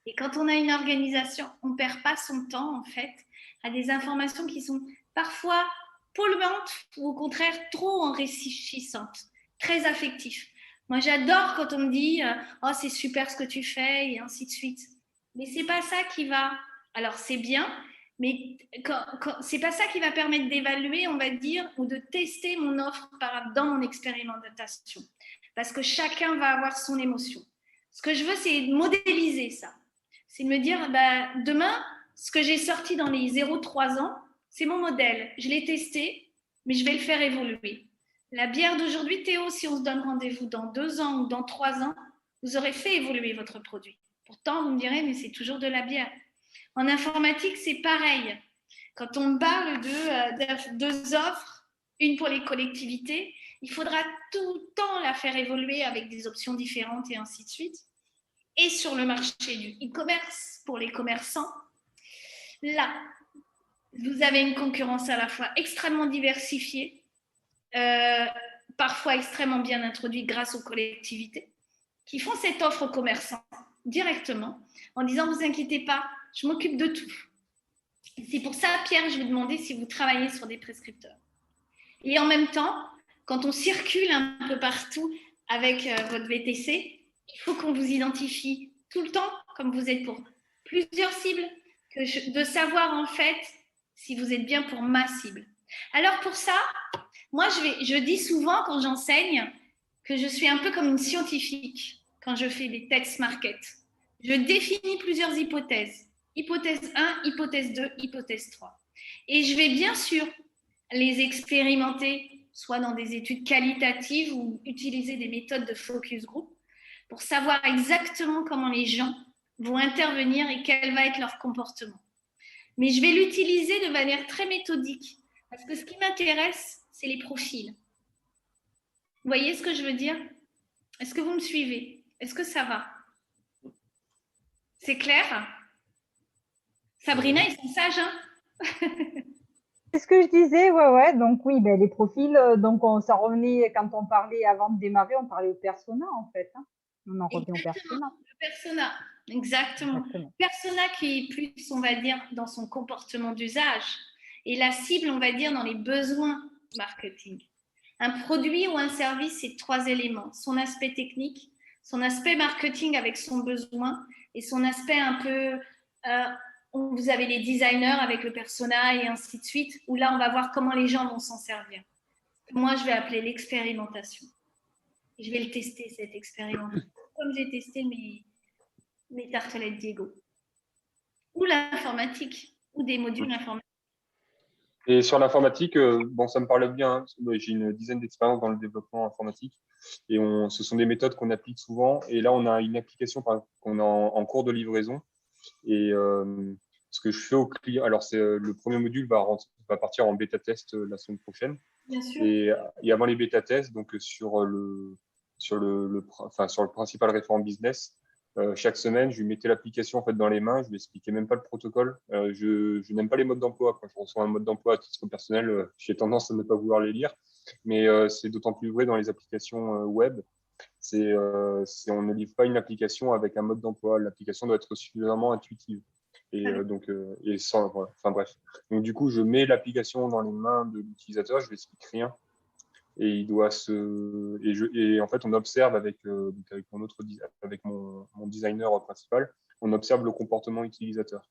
Et quand on a une organisation, on ne perd pas son temps, en fait, à des informations qui sont parfois polluantes ou au contraire trop enrichissantes, très affectives. Moi, j'adore quand on me dit « Oh, c'est super ce que tu fais » et ainsi de suite. Mais ce n'est pas ça qui va… Alors, c'est bien, mais c'est pas ça qui va permettre d'évaluer, on va dire, ou de tester mon offre dans mon expérimentation. Parce que chacun va avoir son émotion. Ce que je veux, c'est modéliser ça. C'est de me dire, demain, ce que j'ai sorti dans les 0-3 ans, c'est mon modèle. Je l'ai testé, mais je vais le faire évoluer. La bière d'aujourd'hui, Théo, si on se donne rendez-vous dans 2 ans ou dans 3 ans, vous aurez fait évoluer votre produit. Pourtant, vous me direz, mais c'est toujours de la bière. En informatique, c'est pareil. Quand on parle de 2 offres, une pour les collectivités, il faudra tout le temps la faire évoluer avec des options différentes et ainsi de suite. Et sur le marché du e-commerce, pour les commerçants, là, vous avez une concurrence à la fois extrêmement diversifiée, parfois extrêmement bien introduite grâce aux collectivités, qui font cette offre aux commerçants directement, en disant, vous inquiétez pas, je m'occupe de tout. C'est pour ça, Pierre, je vais vous demander si vous travaillez sur des prescripteurs. Et en même temps, quand on circule un peu partout avec votre VTC, il faut qu'on vous identifie tout le temps, comme vous êtes pour plusieurs cibles, de savoir en fait si vous êtes bien pour ma cible. Alors pour ça, moi je dis souvent quand j'enseigne que je suis un peu comme une scientifique quand je fais des test market. Je définis plusieurs hypothèses. Hypothèse 1, hypothèse 2, hypothèse 3. Et je vais bien sûr les expérimenter, soit dans des études qualitatives ou utiliser des méthodes de focus group pour savoir exactement comment les gens vont intervenir et quel va être leur comportement. Mais je vais l'utiliser de manière très méthodique parce que ce qui m'intéresse, c'est les profils. Vous voyez ce que je veux dire? Est-ce que vous me suivez? Est-ce que ça va? C'est clair? Sabrina, ils sont sages, hein? C'est ce que je disais, ouais. Donc oui, les profils, donc ça revenait quand on parlait avant de démarrer, on parlait au persona en fait. Hein. On en revient au persona. Le persona, exactement. Persona qui est plus, on va dire, dans son comportement d'usage et la cible, on va dire, dans les besoins marketing. Un produit ou un service, c'est 3 éléments. Son aspect technique, son aspect marketing avec son besoin et son aspect un peu… vous avez les designers avec le persona et ainsi de suite, où là, on va voir comment les gens vont s'en servir. Moi, je vais appeler l'expérimentation. Et je vais le tester, cette expérimentation. Comme j'ai testé mes tartelettes Diego. Ou l'informatique, ou des modules informatiques. Et sur l'informatique, ça me parle bien, hein, parce que j'ai une dizaine d'expériences dans le développement informatique. Et ce sont des méthodes qu'on applique souvent. Et là, on a une application qu'on a en cours de livraison. Et ce que je fais au client, alors le premier module va partir en bêta test la semaine prochaine. Bien sûr. Et avant les bêta tests, donc sur le principal référent business, chaque semaine, je lui mettais l'application en fait dans les mains. Je lui expliquais même pas le protocole. Je n'aime pas les modes d'emploi. Quand je reçois un mode d'emploi à titre personnel, j'ai tendance à ne pas vouloir les lire. Mais c'est d'autant plus vrai dans les applications web. On ne livre pas une application avec un mode d'emploi. L'application doit être suffisamment intuitive. Et bref. Donc du coup, je mets l'application dans les mains de l'utilisateur, je lui explique rien. et il doit et en fait, on observe avec mon designer principal, on observe le comportement utilisateur.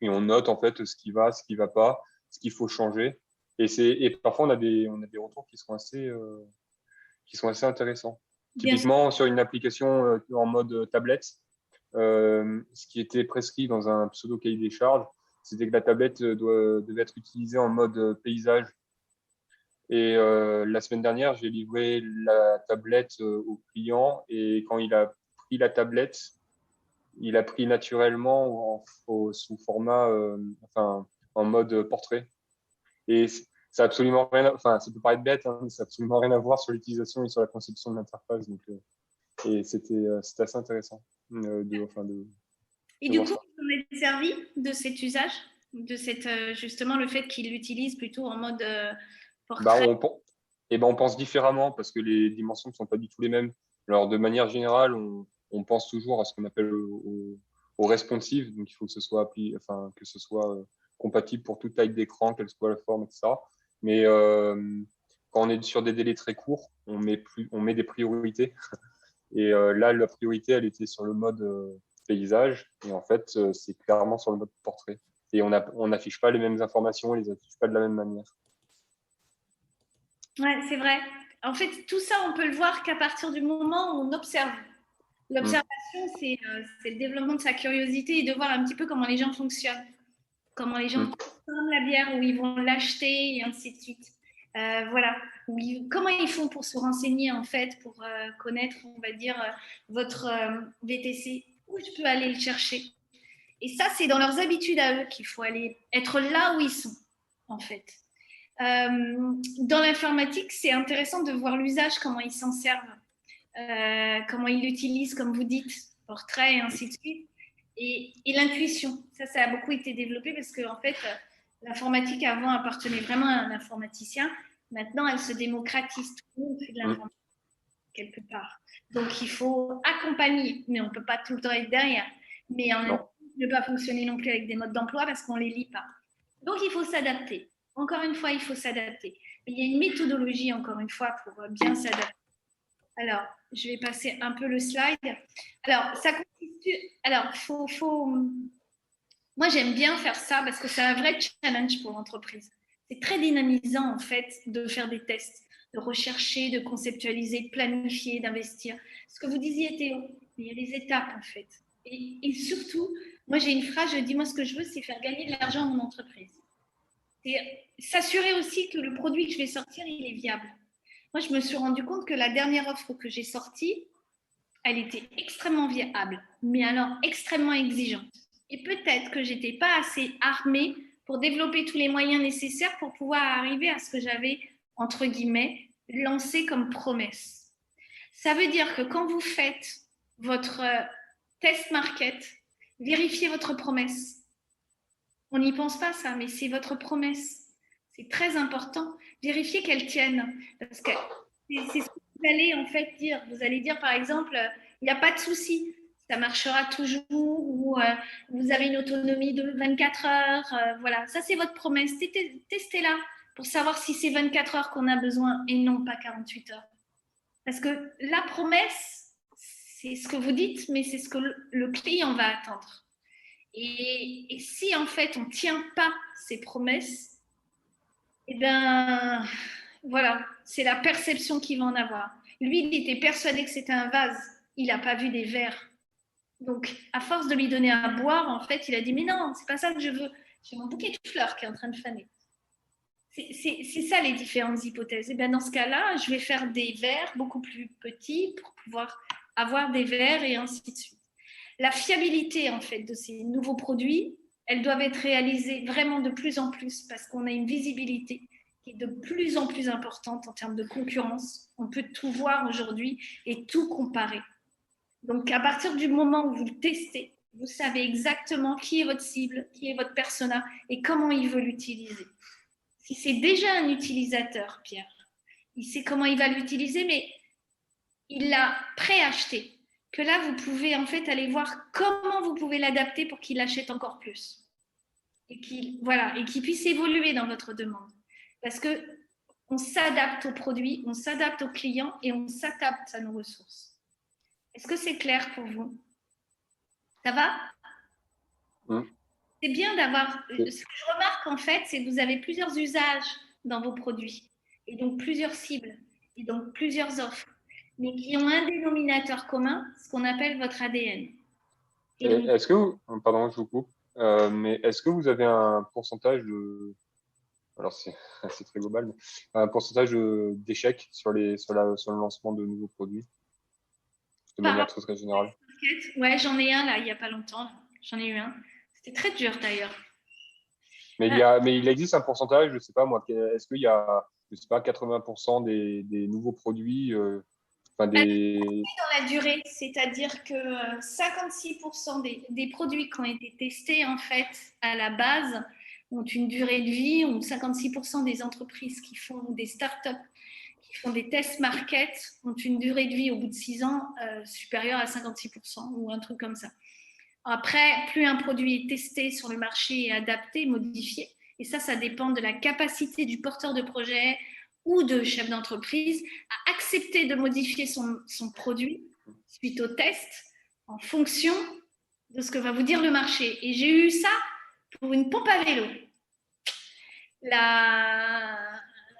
Et on note en fait ce qui va pas, ce qu'il faut changer. Et parfois, on a des retours qui sont assez intéressants. Typiquement, sur une application en mode tablette, ce qui était prescrit dans un pseudo cahier des charges, c'était que la tablette devait être utilisée en mode paysage. Et la semaine dernière, j'ai livré la tablette au client, et quand il a pris la tablette, il a pris naturellement sous format, en mode portrait. Et ça absolument rien, ça peut paraître bête, hein, mais ça n'a absolument rien à voir sur l'utilisation et sur la conception de l'interface. Donc, et c'était assez intéressant Et du coup, vous en êtes servi de cet usage, de justement le fait qu'il l'utilise plutôt en mode portrait? On pense différemment parce que les dimensions ne sont pas du tout les mêmes. Alors, de manière générale, on pense toujours à ce qu'on appelle au responsive, donc il faut que ce soit compatible pour toute taille d'écran, quelle soit la forme, etc. Mais quand on est sur des délais très courts, on met des priorités. Et là, la priorité, elle était sur le mode paysage, et en fait, c'est clairement sur le mode portrait. Et on n'affiche pas les mêmes informations, on les affiche pas de la même manière. Ouais, c'est vrai. En fait, tout ça, on peut le voir qu'à partir du moment où on observe. L'observation, c'est le développement de sa curiosité et de voir un petit peu comment les gens fonctionnent, comment les gens consomment la bière, où ils vont l'acheter et ainsi de suite. Voilà. Comment ils font pour se renseigner, en fait, pour connaître, on va dire, votre VTC, où je peux aller le chercher. Et ça, c'est dans leurs habitudes à eux qu'il faut aller être là où ils sont, en fait. Dans l'informatique, c'est intéressant de voir l'usage, comment ils s'en servent, comment ils l'utilisent, comme vous dites, portrait et ainsi de suite. Et l'intuition, ça a beaucoup été développé parce que en fait, l'informatique avant appartenait vraiment à un informaticien. Maintenant, elle se démocratise. Tout le monde fait de l'informatique quelque part. Donc, il faut accompagner, mais on ne peut pas tout le temps être derrière. Mais en même temps, ne pas fonctionner non plus avec des modes d'emploi parce qu'on ne les lit pas. Donc, il faut s'adapter. Encore une fois, il faut s'adapter. Mais il y a une méthodologie, encore une fois, pour bien s'adapter. Alors, je vais passer un peu le slide. Alors, ça constitue... Alors, moi, j'aime bien faire ça parce que c'est un vrai challenge pour l'entreprise. C'est très dynamisant, en fait, de faire des tests, de rechercher, de conceptualiser, de planifier, d'investir. Ce que vous disiez, Théo, il y a des étapes, en fait. Et surtout, moi, j'ai une phrase, je dis, moi, ce que je veux, c'est faire gagner de l'argent à mon entreprise. C'est s'assurer aussi que le produit que je vais sortir, il est viable. Moi, je me suis rendu compte que la dernière offre que j'ai sortie, elle était extrêmement viable, mais alors extrêmement exigeante. Et peut-être que je n'étais pas assez armée pour développer tous les moyens nécessaires pour pouvoir arriver à ce que j'avais, entre guillemets, lancé comme promesse. Ça veut dire que quand vous faites votre test market, vérifiez votre promesse. On n'y pense pas ça, mais c'est votre promesse. C'est très important. Vérifiez qu'elle tienne. Parce que c'est ce que vous allez en fait dire. Vous allez dire par exemple, il n'y a pas de souci, ça marchera toujours, ou vous avez une autonomie de 24 heures. Voilà, ça c'est votre promesse. Testez-la pour savoir si c'est 24 heures qu'on a besoin et non pas 48 heures. Parce que la promesse, c'est ce que vous dites, mais c'est ce que le client va attendre. Et si en fait on ne tient pas ces promesses, eh bien voilà, c'est la perception qu'il va en avoir. Lui, il était persuadé que c'était un vase, il n'a pas vu des verres. Donc, à force de lui donner à boire, en fait, il a dit, mais non, c'est pas ça que je veux. J'ai mon bouquet de fleurs qui est en train de faner. C'est ça les différentes hypothèses. Et bien dans ce cas-là, je vais faire des verres beaucoup plus petits pour pouvoir avoir des verres et ainsi de suite. La fiabilité en fait de ces nouveaux produits, elles doivent être réalisées vraiment de plus en plus parce qu'on a une visibilité qui est de plus en plus importante en termes de concurrence. On peut tout voir aujourd'hui et tout comparer. Donc à partir du moment où vous le testez, vous savez exactement qui est votre cible, qui est votre persona et comment il veut l'utiliser. Si c'est déjà un utilisateur, Pierre, il sait comment il va l'utiliser, mais il l'a préacheté. Que là, vous pouvez en fait aller voir comment vous pouvez l'adapter pour qu'il l'achète encore plus. Et qu'il puisse évoluer dans votre demande. Parce que on s'adapte aux produits, on s'adapte aux clients et on s'adapte à nos ressources. Est-ce que c'est clair pour vous? Ça va? C'est bien d'avoir… Ce que je remarque en fait, c'est que vous avez plusieurs usages dans vos produits et donc plusieurs cibles et donc plusieurs offres, mais qui ont un dénominateur commun, ce qu'on appelle votre ADN. Est-ce que vous, pardon, je vous coupe, mais est-ce que vous avez un pourcentage de, alors c'est très global, mais un pourcentage d'échecs sur le lancement de nouveaux produits, de manière très, très générale? Ouais, j'en ai un là, il n'y a pas longtemps. J'en ai eu un. C'était très dur d'ailleurs. Mais il existe un pourcentage, je ne sais pas moi, est-ce qu'il y a, je sais pas, 80% des nouveaux produits, dans la durée, c'est-à-dire que 56% des produits qui ont été testés en fait à la base ont une durée de vie, ou 56% des entreprises qui font des startups qui font des tests market ont une durée de vie au bout de 6 ans supérieure à 56% ou un truc comme ça. Après, plus un produit est testé sur le marché et adapté, modifié, et ça dépend de la capacité du porteur de projet ou de chef d'entreprise à accepter de modifier son produit suite au test en fonction de ce que va vous dire le marché. Et j'ai eu ça pour une pompe à vélo.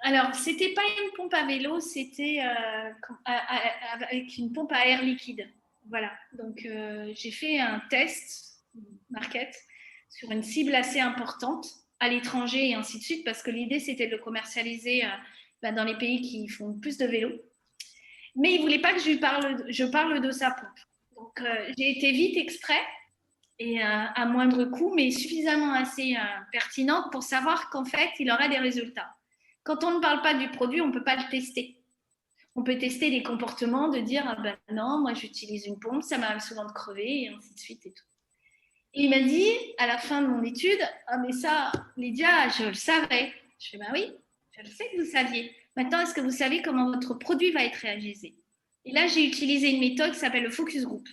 Alors, c'était pas une pompe à vélo, c'était avec une pompe à air liquide. Voilà, donc j'ai fait un test market sur une cible assez importante à l'étranger et ainsi de suite, parce que l'idée c'était de le commercialiser dans les pays qui font plus de vélo. Mais il ne voulait pas que je parle de sa pompe. Donc j'ai été vite exprès et à moindre coût, mais suffisamment assez pertinente pour savoir qu'en fait, il aura des résultats. Quand on ne parle pas du produit, on ne peut pas le tester. On peut tester les comportements, de dire ah ben non, moi j'utilise une pompe, ça m'arrive souvent de crever, et ainsi de suite et tout. Et il m'a dit, à la fin de mon étude, ah mais ça, Lydia, je le savais. Je fais, ben oui, je le sais que vous saviez. Maintenant, est-ce que vous savez comment votre produit va être réalisé? Et là, j'ai utilisé une méthode qui s'appelle le focus group.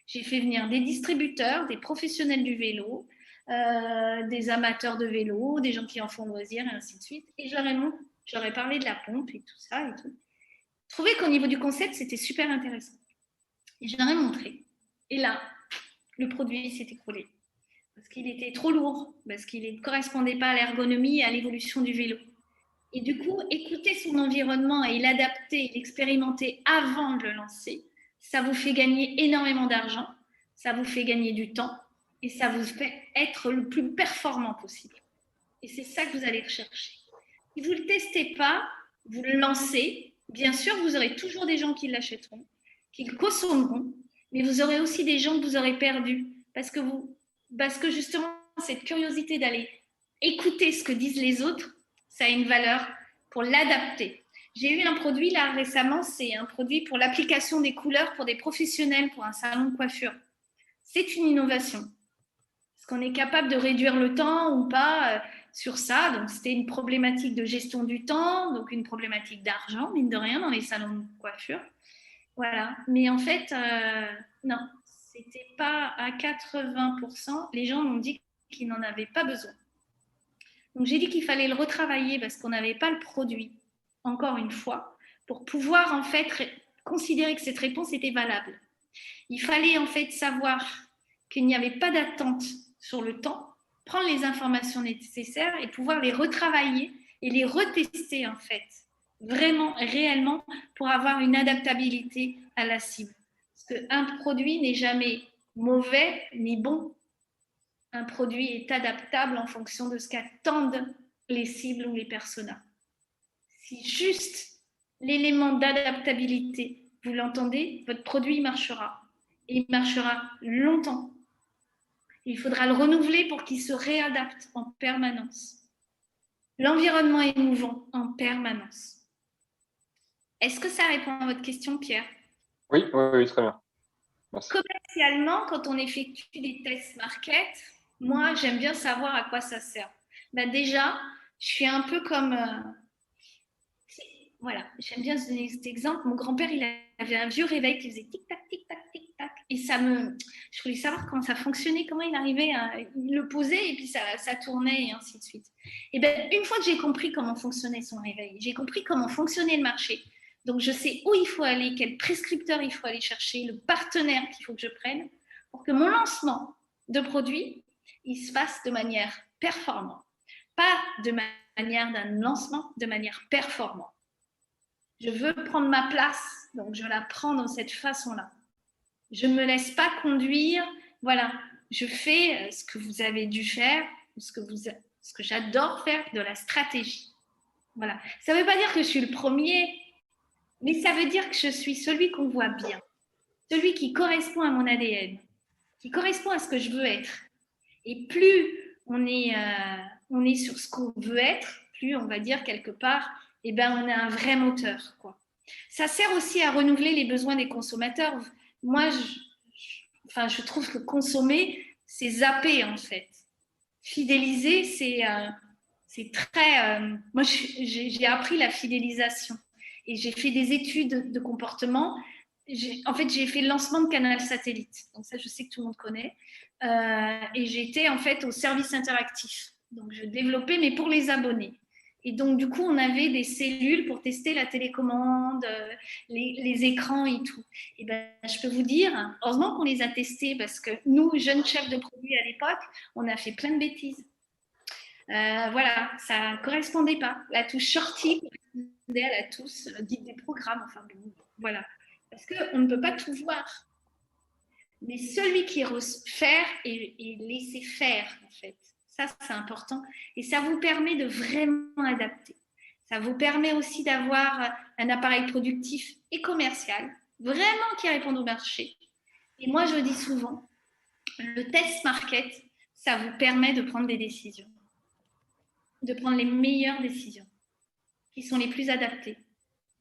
J'ai fait venir des distributeurs, des professionnels du vélo, des amateurs de vélo, des gens qui en font loisir et ainsi de suite. Et j'aurais parlé de la pompe et tout ça et tout. Je trouvais qu'au niveau du concept, c'était super intéressant. Et je leur ai montré. Et là, le produit s'est écroulé. Parce qu'il était trop lourd, parce qu'il ne correspondait pas à l'ergonomie et à l'évolution du vélo. Et du coup, écouter son environnement et l'adapter, l'expérimenter avant de le lancer, ça vous fait gagner énormément d'argent, ça vous fait gagner du temps et ça vous fait être le plus performant possible. Et c'est ça que vous allez rechercher. Si vous ne le testez pas, vous le lancez, bien sûr, vous aurez toujours des gens qui l'achèteront, qui le consommeront, mais vous aurez aussi des gens que vous aurez perdus parce que justement, cette curiosité d'aller écouter ce que disent les autres, ça a une valeur pour l'adapter. J'ai eu un produit là récemment, c'est un produit pour l'application des couleurs pour des professionnels, pour un salon de coiffure. C'est une innovation. Est-ce qu'on est capable de réduire le temps ou pas sur ça? Donc, c'était une problématique de gestion du temps, donc une problématique d'argent, mine de rien, dans les salons de coiffure. Voilà. Mais en fait, non, c'était pas à 80%. Les gens m'ont dit qu'ils n'en avaient pas besoin. Donc, j'ai dit qu'il fallait le retravailler parce qu'on n'avait pas le produit, encore une fois, pour pouvoir en fait considérer que cette réponse était valable. Il fallait en fait savoir qu'il n'y avait pas d'attente sur le temps, prendre les informations nécessaires et pouvoir les retravailler et les retester en fait, vraiment, réellement, pour avoir une adaptabilité à la cible. Parce qu'un produit n'est jamais mauvais ni bon. Un produit est adaptable en fonction de ce qu'attendent les cibles ou les personas. Si juste l'élément d'adaptabilité, vous l'entendez, votre produit marchera. Et il marchera longtemps. Il faudra le renouveler pour qu'il se réadapte en permanence. L'environnement est mouvant en permanence. Est-ce que ça répond à votre question, Pierre? Oui, très bien. Merci. Commercialement, quand on effectue des tests market, moi, j'aime bien savoir à quoi ça sert. Déjà, je suis un peu comme… voilà, j'aime bien donner cet exemple. Mon grand-père, il avait un vieux réveil qui faisait tic-tac, tic-tac, tic-tac. tac. Et je voulais savoir comment ça fonctionnait, comment il arrivait il le posait et puis ça tournait et ainsi de suite. Et bien, une fois que j'ai compris comment fonctionnait son réveil, j'ai compris comment fonctionnait le marché. Donc, je sais où il faut aller, quel prescripteur il faut aller chercher, le partenaire qu'il faut que je prenne pour que mon lancement de produit, il se fasse de manière performante. Pas de manière d'un lancement, de manière performante. Je veux prendre ma place, donc je la prends dans cette façon-là. Je ne me laisse pas conduire. Voilà, je fais ce que vous avez dû faire, ce que j'adore faire, de la stratégie. Voilà. Ça ne veut pas dire que je suis le premier, mais ça veut dire que je suis celui qu'on voit bien, celui qui correspond à mon ADN, qui correspond à ce que je veux être. Et plus on est sur ce qu'on veut être, plus on va dire quelque part, eh ben, on a un vrai moteur, quoi. Ça sert aussi à renouveler les besoins des consommateurs. Moi, je trouve que consommer, c'est zapper, en fait. Fidéliser, c'est très... moi, j'ai appris la fidélisation et j'ai fait des études de comportement. En fait, j'ai fait le lancement de Canal Satellite. Donc ça, je sais que tout le monde connaît. Et j'étais en fait au service interactif. Donc, je développais, mais pour les abonnés. Et donc, du coup, on avait des cellules pour tester la télécommande, les écrans et tout. Et ben, je peux vous dire, heureusement qu'on les a testés parce que nous, jeunes chefs de produits à l'époque, on a fait plein de bêtises. Voilà, ça ne correspondait pas. La touche sortie correspondait à la touche dite des programmes. Enfin, bon, voilà. Parce qu'on ne peut pas tout voir. Mais celui qui ose faire et laisser faire, en fait. Ça, c'est important. Et ça vous permet de vraiment adapter. Ça vous permet aussi d'avoir un appareil productif et commercial, vraiment qui répond au marché. Et moi, je dis souvent, le test market, ça vous permet de prendre des décisions, de prendre les meilleures décisions, qui sont les plus adaptées.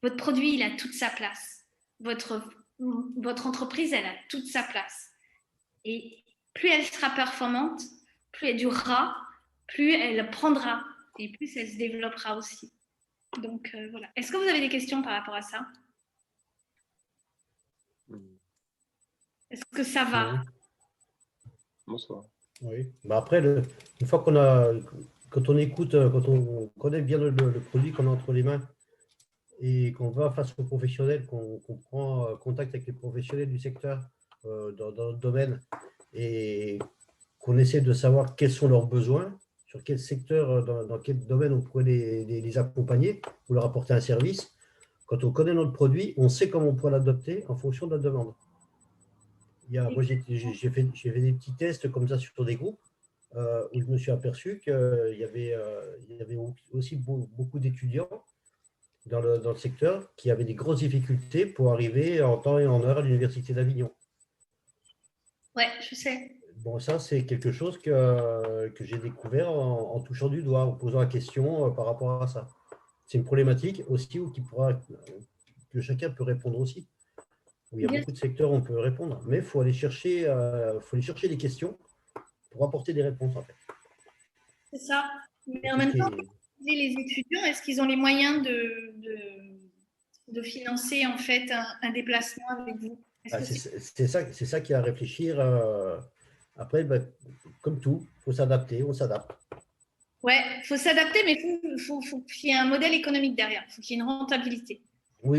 Votre produit, il a toute sa place. Votre entreprise, elle a toute sa place. Et plus elle sera performante, plus elle durera, plus elle prendra et plus elle se développera aussi. Donc, voilà. Est-ce que vous avez des questions par rapport à ça? Est-ce que ça va? Bonsoir. Oui. Bah après, une fois quand on écoute, quand on connaît bien le produit qu'on a entre les mains et qu'on va face aux professionnels, qu'on prend contact avec les professionnels du secteur dans notre domaine et qu'on essaie de savoir quels sont leurs besoins, sur quel secteur, dans quel domaine on pourrait les accompagner ou leur apporter un service. Quand on connaît notre produit, on sait comment on pourrait l'adopter en fonction de la demande. Moi, j'ai fait des petits tests comme ça sur des groupes où je me suis aperçu qu'il y avait aussi beaucoup d'étudiants dans le secteur qui avaient des grosses difficultés pour arriver en temps et en heure à l'Université d'Avignon. Ouais, je sais. Bon, ça, c'est quelque chose que j'ai découvert en touchant du doigt, en posant la question par rapport à ça. C'est une problématique aussi que chacun peut répondre aussi. Où il y a beaucoup de secteurs où on peut répondre, mais il faut aller chercher des questions pour apporter des réponses, en fait. C'est ça. Mais en même temps, les étudiants, est-ce qu'ils ont les moyens de financer en fait un déplacement avec vous? C'est ça qu'il y a à réfléchir. Après, comme tout, il faut s'adapter, on s'adapte. Ouais, il faut s'adapter, mais il faut qu'il y ait un modèle économique derrière. Il faut qu'il y ait une rentabilité. Oui,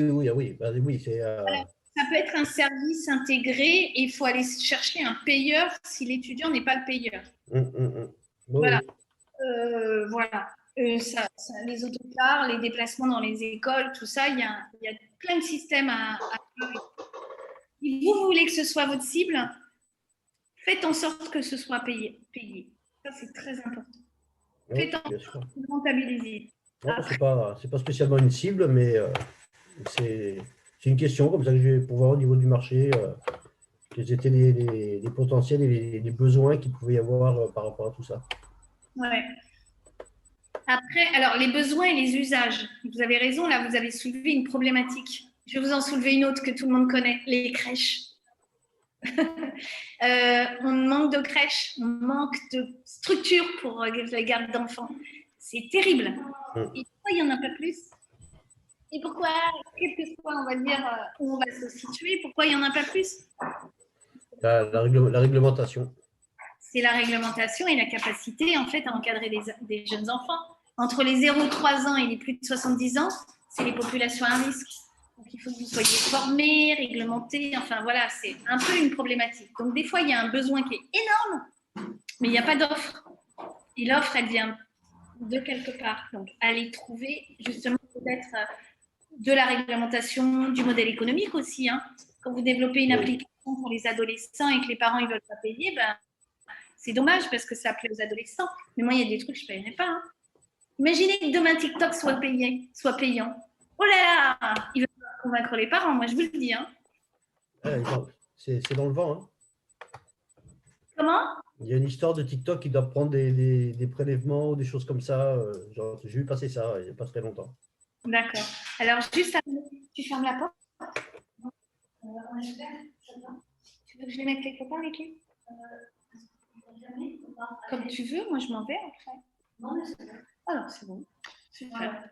c'est… Ça peut être un service intégré et il faut aller chercher un payeur si l'étudiant n'est pas le payeur. Voilà. Oui. Voilà. Les autocars, les déplacements dans les écoles, tout ça, il y a plein de systèmes à si vous voulez que ce soit votre cible, faites en sorte que ce soit payé. Ça, c'est très important. Faites en sorte de rentabiliser. C'est pas spécialement une cible, mais c'est une question comme ça que je vais pouvoir au niveau du marché, quels étaient les potentiels et les besoins qu'il pouvait y avoir par rapport à tout ça. Ouais. Après, alors les besoins et les usages. Vous avez raison, là, vous avez soulevé une problématique. Je vais vous en soulever une autre que tout le monde connaît, les crèches. On manque de crèches, on manque de structure pour la garde d'enfants. C'est terrible. Et pourquoi il n'y en a pas plus? Et pourquoi, quel que soit, on va dire, où on va se situer, pourquoi il n'y en a pas plus? La réglementation. C'est la réglementation et la capacité, en fait, à encadrer des jeunes enfants. Entre les 0-3 ans et les plus de 70 ans, c'est les populations à risque. Donc, il faut que vous soyez formés, réglementés. Enfin, voilà, c'est un peu une problématique. Donc, des fois, il y a un besoin qui est énorme, mais il n'y a pas d'offre. Et l'offre, elle vient de quelque part. Donc, allez trouver, justement, peut-être de la réglementation, du modèle économique aussi. Hein. Quand vous développez une application pour les adolescents et que les parents ne veulent pas payer, ben, c'est dommage parce que ça plaît aux adolescents. Mais moi, il y a des trucs que je ne paierais pas. Hein. Imaginez que demain TikTok soit payant. Oh là là, il va convaincre les parents, moi je vous le dis. Hein. Ouais, c'est dans le vent. Hein. Comment? Il y a une histoire de TikTok qui doit prendre des prélèvements ou des choses comme ça. Genre, j'ai vu passer ça il n'y a pas très longtemps. D'accord. Alors, juste avant, tu fermes la porte. Tu veux que je les mette quelque part, les clés? Comme tu veux, moi je m'en vais après. Non, mais c'est bon. Alors, c'est bon. Super.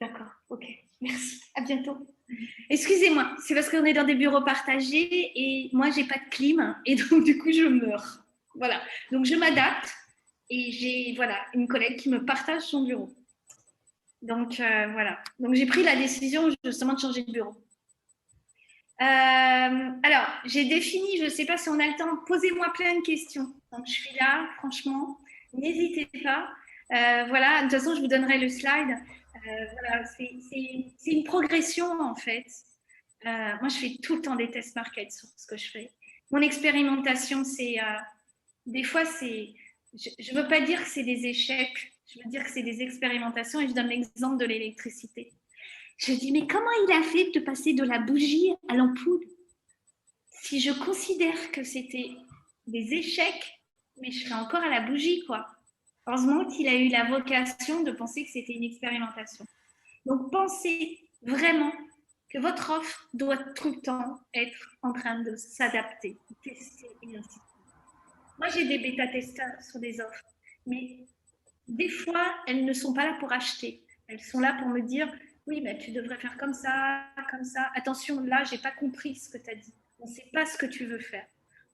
D'accord, ok. Merci. À bientôt. Excusez-moi, c'est parce qu'on est dans des bureaux partagés et moi, j'ai pas de clim et donc, du coup, je meurs. Voilà. Donc, je m'adapte et j'ai une collègue qui me partage son bureau. Donc, voilà. Donc, j'ai pris la décision justement de changer de bureau. Alors, j'ai défini, je ne sais pas si on a le temps, posez-moi plein de questions. Donc, je suis là, franchement, n'hésitez pas. Voilà, de toute façon, je vous donnerai le slide. Voilà, c'est une progression, en fait. Moi, je fais tout le temps des tests market sur ce que je fais. Mon expérimentation, c'est… des fois, c'est… Je ne veux pas dire que c'est des échecs, je veux dire que c'est des expérimentations et je donne l'exemple de l'électricité. Je dis, mais comment il a fait de passer de la bougie à l'ampoule? Si je considère que c'était des échecs, mais je serais encore à la bougie, quoi. Heureusement qu'il a eu la vocation de penser que c'était une expérimentation. Donc, pensez vraiment que votre offre doit tout le temps être en train de s'adapter, tester et ainsi de suite. Moi, j'ai des bêta-testeurs sur des offres, mais des fois, elles ne sont pas là pour acheter. Elles sont là pour me dire, oui, mais tu devrais faire comme ça, comme ça. Attention, là, je n'ai pas compris ce que tu as dit. On ne sait pas ce que tu veux faire.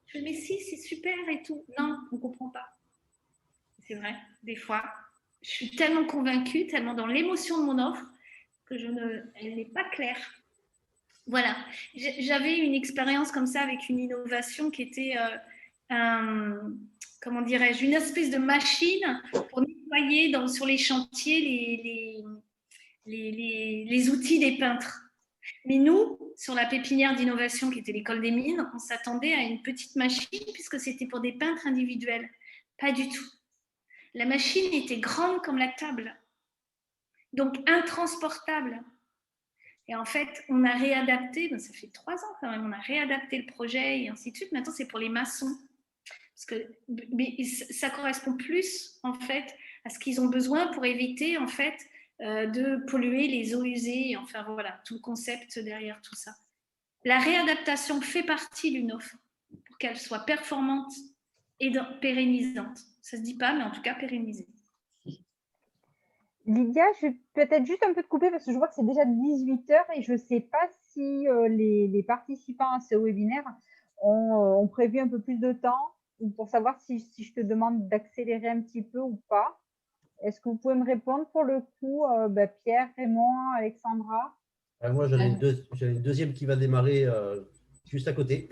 Je dis, mais si, c'est super et tout. Non, on ne comprend pas. C'est vrai, des fois, je suis tellement convaincue, tellement dans l'émotion de mon offre, que elle n'est pas claire. Voilà. J'avais une expérience comme ça avec une innovation qui était, comment dirais-je, une espèce de machine pour nettoyer sur les chantiers les outils des peintres. Mais nous, sur la pépinière d'innovation qui était l'école des mines, on s'attendait à une petite machine puisque c'était pour des peintres individuels. Pas du tout. La machine était grande comme la table, donc intransportable. Et en fait, on a réadapté, ça fait 3 ans quand même, on a réadapté le projet et ainsi de suite. Maintenant, c'est pour les maçons. Parce que mais ça correspond plus, en fait, à ce qu'ils ont besoin pour éviter, en fait, de polluer les eaux usées. Enfin, voilà, tout le concept derrière tout ça. La réadaptation fait partie d'une offre pour qu'elle soit performante et pérennisante. Ça ne se dit pas, mais en tout cas pérennisée. Lydia, je vais peut-être juste un peu te couper parce que je vois que c'est déjà 18h et je ne sais pas si les participants à ce webinaire ont prévu un peu plus de temps pour savoir si je te demande d'accélérer un petit peu ou pas. Est-ce que vous pouvez me répondre pour le coup, Pierre, Raymond, Alexandra? Moi, j'en ai une deuxième qui va démarrer juste à côté.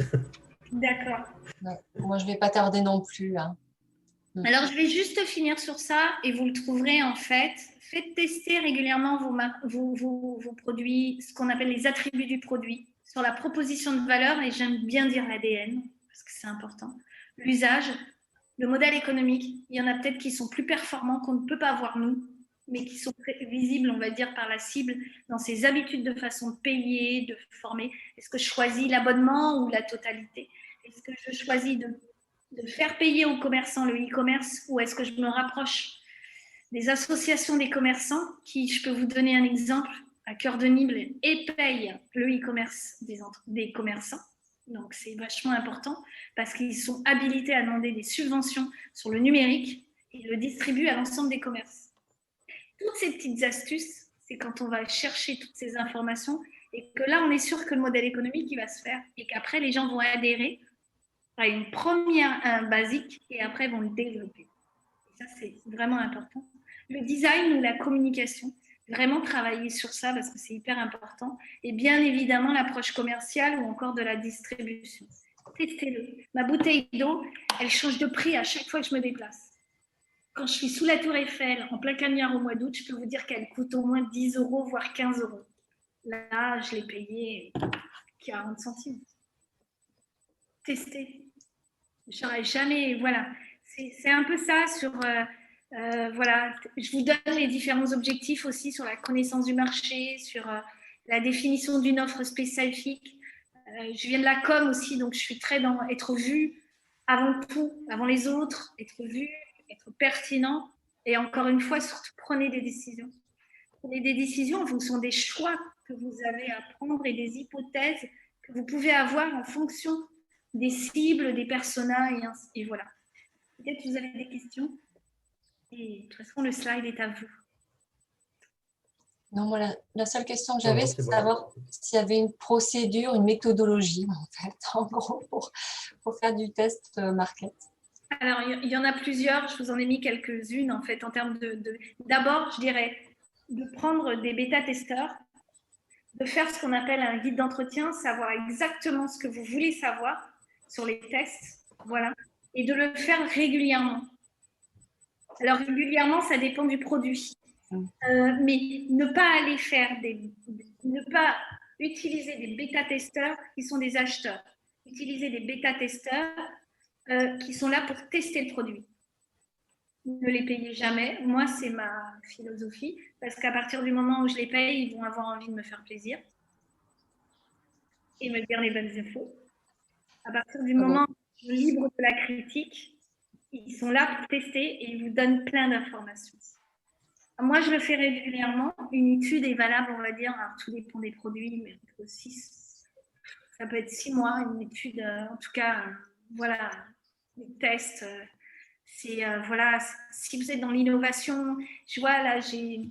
D'accord. Ouais. Moi, je ne vais pas tarder non plus. Hein. Alors, je vais juste finir sur ça et vous le trouverez en fait. Faites tester régulièrement vos produits, ce qu'on appelle les attributs du produit, sur la proposition de valeur, et j'aime bien dire l'ADN, parce que c'est important. L'usage, le modèle économique. Il y en a peut-être qui sont plus performants qu'on ne peut pas voir nous, mais qui sont très visibles, on va dire, par la cible, dans ses habitudes de façon de payer, de former. Est-ce que je choisis l'abonnement ou la totalité? Est-ce que je choisis de faire payer aux commerçants le e-commerce ou est-ce que je me rapproche des associations des commerçants qui, je peux vous donner un exemple, à cœur de Nible et payent le e-commerce des commerçants. Donc, c'est vachement important parce qu'ils sont habilités à demander des subventions sur le numérique et le distribuent à l'ensemble des commerces. Toutes ces petites astuces, c'est quand on va chercher toutes ces informations Et que là, on est sûr que le modèle économique, il va se faire et qu'après, les gens vont adhérer à une première basique et après vont le développer. Et ça, c'est vraiment important. Le design ou la communication, vraiment travailler sur ça parce que c'est hyper important. Et bien évidemment, l'approche commerciale ou encore de la distribution. Testez-le. Ma bouteille d'eau, elle change de prix à chaque fois que je me déplace. Quand je suis sous la Tour Eiffel, en plein cagnard au mois d'août, je peux vous dire qu'elle coûte au moins 10 €, voire 15 €. Là, je l'ai payée 40 centimes. Testez. Je n'aurais jamais, voilà. C'est un peu ça sur, voilà. Je vous donne les différents objectifs aussi sur la connaissance du marché, sur la définition d'une offre spécifique. Je viens de la com aussi, donc je suis très dans être vue avant tout, avant les autres, être vue, être pertinent. Et encore une fois, surtout, prenez des décisions. Prenez des décisions en fonction des choix que vous avez à prendre et des hypothèses que vous pouvez avoir en fonction des cibles, des personas, et voilà. Peut-être que vous avez des questions. Et de toute façon, le slide est à vous. Non, moi, la seule question que j'avais, c'est de savoir s'il y avait une procédure, une méthodologie, en fait, en gros, pour faire du test market. Alors, il y en a plusieurs. Je vous en ai mis quelques-unes, en fait, en termes d'abord, je dirais, de prendre des bêta-testeurs, de faire ce qu'on appelle un guide d'entretien, savoir exactement ce que vous voulez savoir sur les tests, voilà, et de le faire régulièrement. Alors, régulièrement, ça dépend du produit. Mais ne pas aller faire ne pas utiliser des bêta-testeurs qui sont des acheteurs. Utiliser des bêta-testeurs qui sont là pour tester le produit. Ne les payez jamais. Moi, c'est ma philosophie, parce qu'à partir du moment où je les paye, ils vont avoir envie de me faire plaisir et me dire les bonnes infos. À partir du moment où ils sont libres de la critique, ils sont là pour tester et ils vous donnent plein d'informations. Moi, je le fais régulièrement. Une étude est valable, on va dire, alors tout dépend des produits, mais entre 6, ça peut être 6 mois, une étude, en tout cas, voilà, des tests. C'est, voilà, si vous êtes dans l'innovation, je vois là, j'ai